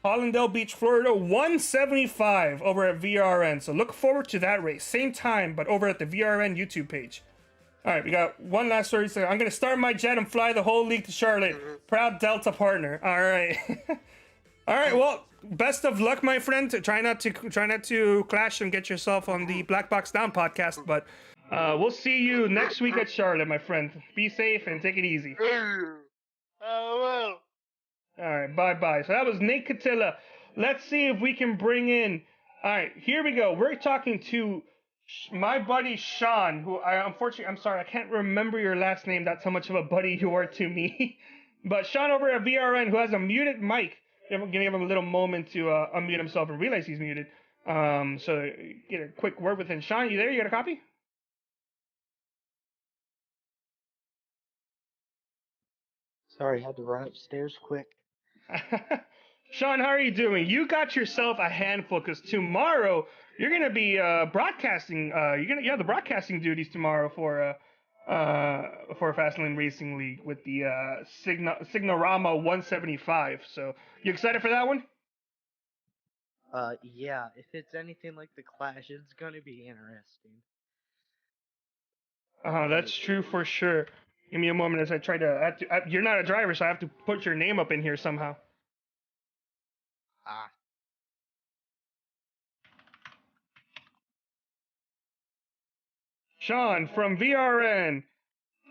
Hollandale Beach, Florida 175 over at VRN, so look forward to that race, same time, but over at the VRN YouTube page. All right, we got one last story. So I'm gonna start my jet and fly the whole league to Charlotte. Proud Delta partner. All right, all right. Well, best of luck, my friend. Try not to clash and get yourself on the Black Box Down podcast. But we'll see you next week at Charlotte, my friend. Be safe and take it easy. Oh well. All right, bye. So that was Nate Catilla Let's see if we can bring in. All right, here we go. We're talking to my buddy Sean, who unfortunately, I'm sorry, I can't remember your last name. That's how much of a buddy you are to me. But Sean over at VRN, who has a muted mic. I'm gonna give him a little moment to unmute himself and realize he's muted. So get a quick word with him. Sean, you there? You got a copy? Sorry, had to run upstairs quick. Sean, how are you doing? You got yourself a handful because tomorrow you're gonna be broadcasting. You have the broadcasting duties tomorrow for Fastlane Racing League with the Signarama 175. So you excited for that one? Yeah, if it's anything like the Clash, it's gonna be interesting. That's true for sure. Give me a moment as I try to. You're not a driver, so I have to put your name up in here somehow. Ah, Sean from VRN.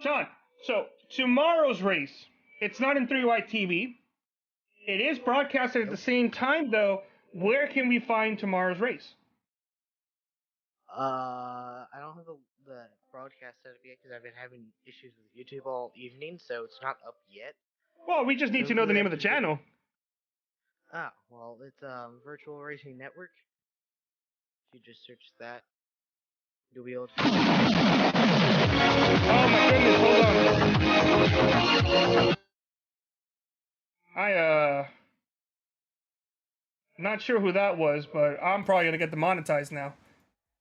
Sean, so tomorrow's race, it's not in 3Y TV. It is broadcasted at the same time, though. Where can we find tomorrow's race? I don't have the broadcast set up yet because I've been having issues with YouTube all evening, so it's not up yet. Well, we just need to know the name of the channel. Well, it's Virtual Racing Network. If you just search that, you'll be able to. Oh my goodness! Hold on. Not sure who that was, but I'm probably gonna get demonetized now.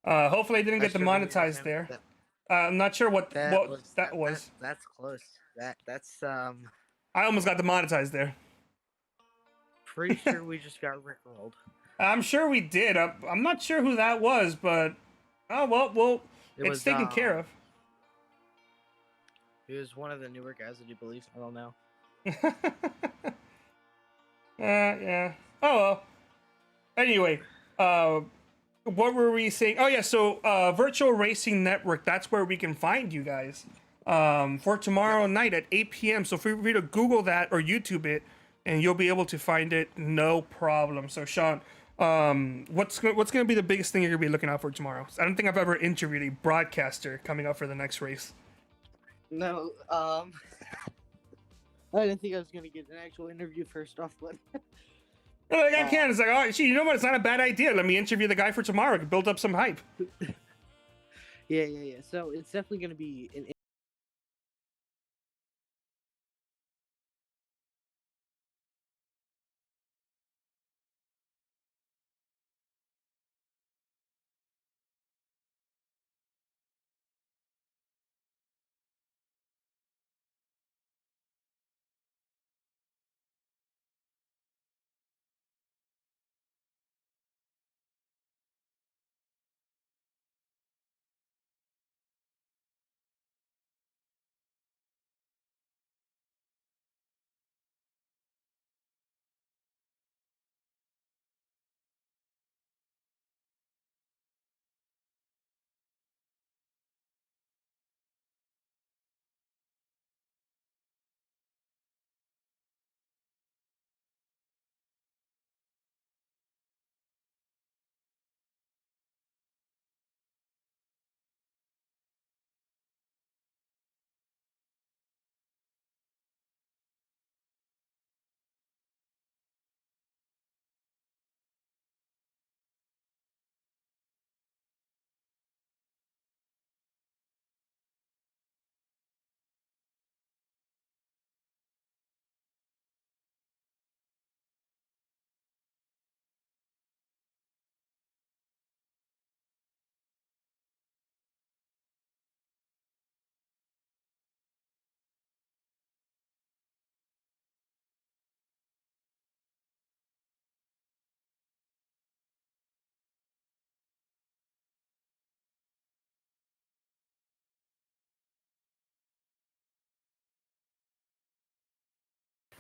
Hopefully, I didn't get demonetized there. I'm not sure what that was. That's close. That's I almost got demonetized there. Pretty sure we just got rickrolled. I'm sure we did. I'm not sure who that was, but it's taken care of. He was one of the newer guys, I do believe. I don't know. Yeah. Oh well. Anyway, what were we saying? Oh yeah, so Virtual Racing Network. That's where we can find you guys for tomorrow night at 8 p.m. So feel free to Google that or YouTube it, and you'll be able to find it, no problem. So Sean, what's gonna be the biggest thing you're gonna be looking out for tomorrow? I don't think I've ever interviewed a broadcaster coming up for the next race. No, I didn't think I was gonna get an actual interview first off, but like I can. It's like, oh, gee, you know what? It's not a bad idea. Let me interview the guy for tomorrow. Build up some hype. yeah. So it's definitely gonna be an.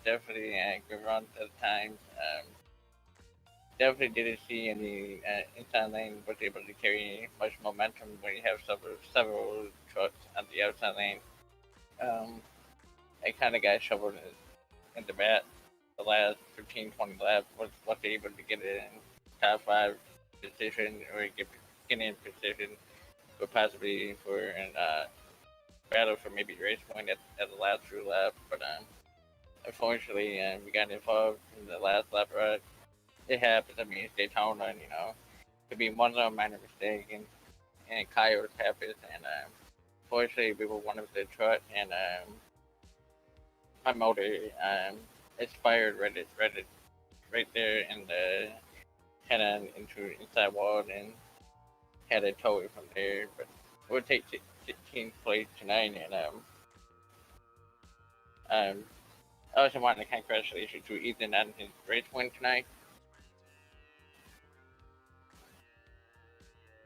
Definitely a good run at times. Definitely didn't see any inside lane was able to carry much momentum when you have several trucks on the outside lane. I kind of got shoveled in the bat the last 15, 20 laps was able to get in top 5 position or get in position for possibly for an battle for maybe race point at the last few laps. But unfortunately, we got involved in the last lap ride. It happens. I mean, it's Daytona, and could be one little minor mistake, and coyotes happens. And fortunately, we were one of the truck, and my motor expired right there, and had an inside wall, and had to tow it from there. But we'll take 16th place tonight, and I also want to congratulate to Ethan on his race win tonight.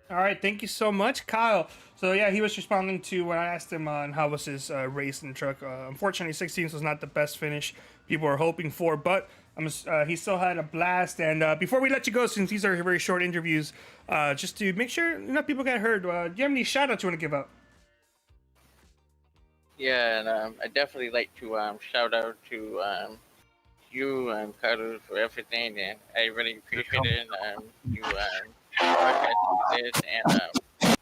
All right, thank you so much, Kyle. So yeah, he was responding to when I asked him on how was his race in the truck. Unfortunately, 16th was not the best finish people were hoping for, but he still had a blast. And before we let you go, since these are very short interviews, just to make sure people get heard, do you have any shout outs you want to give out? Yeah, and I definitely like to shout out to you and Carlos for everything, and I really appreciate it. You broadcasting this, and I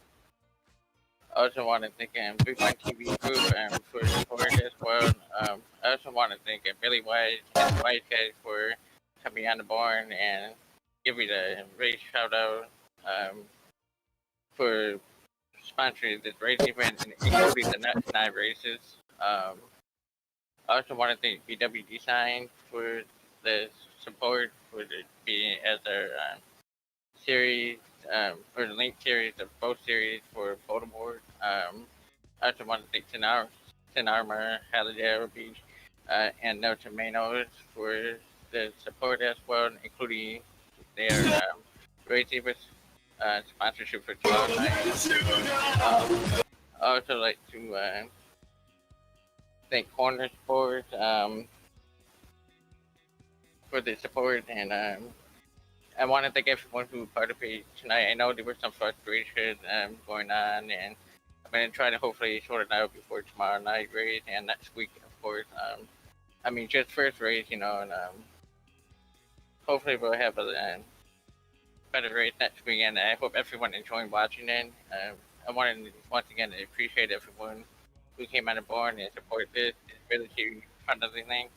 also want to thank Big One TV Group for the support as well. I also want to thank Billy White and White guys for coming on the board and give me the race shout out for sponsoring this race event, including the next 9 races. I also want to thank BW Design for the support for being as our series, or the link series of both series for Photoboard. I also want to thank Signarama, Halliday Beach, and No Tomatoes for the support as well, including their race events sponsorship for tomorrow night. I also like to thank Korner Sports for the support, and I want to thank everyone who participated tonight. I know there was some frustration going on, and I'm going to try to hopefully sort it out before tomorrow night race and next week, of course. I mean, just first race, and hopefully we'll have a better race next weekend. I hope everyone enjoyed watching it. I want to once again appreciate everyone who came on board and support this. It's really huge fun of the thing.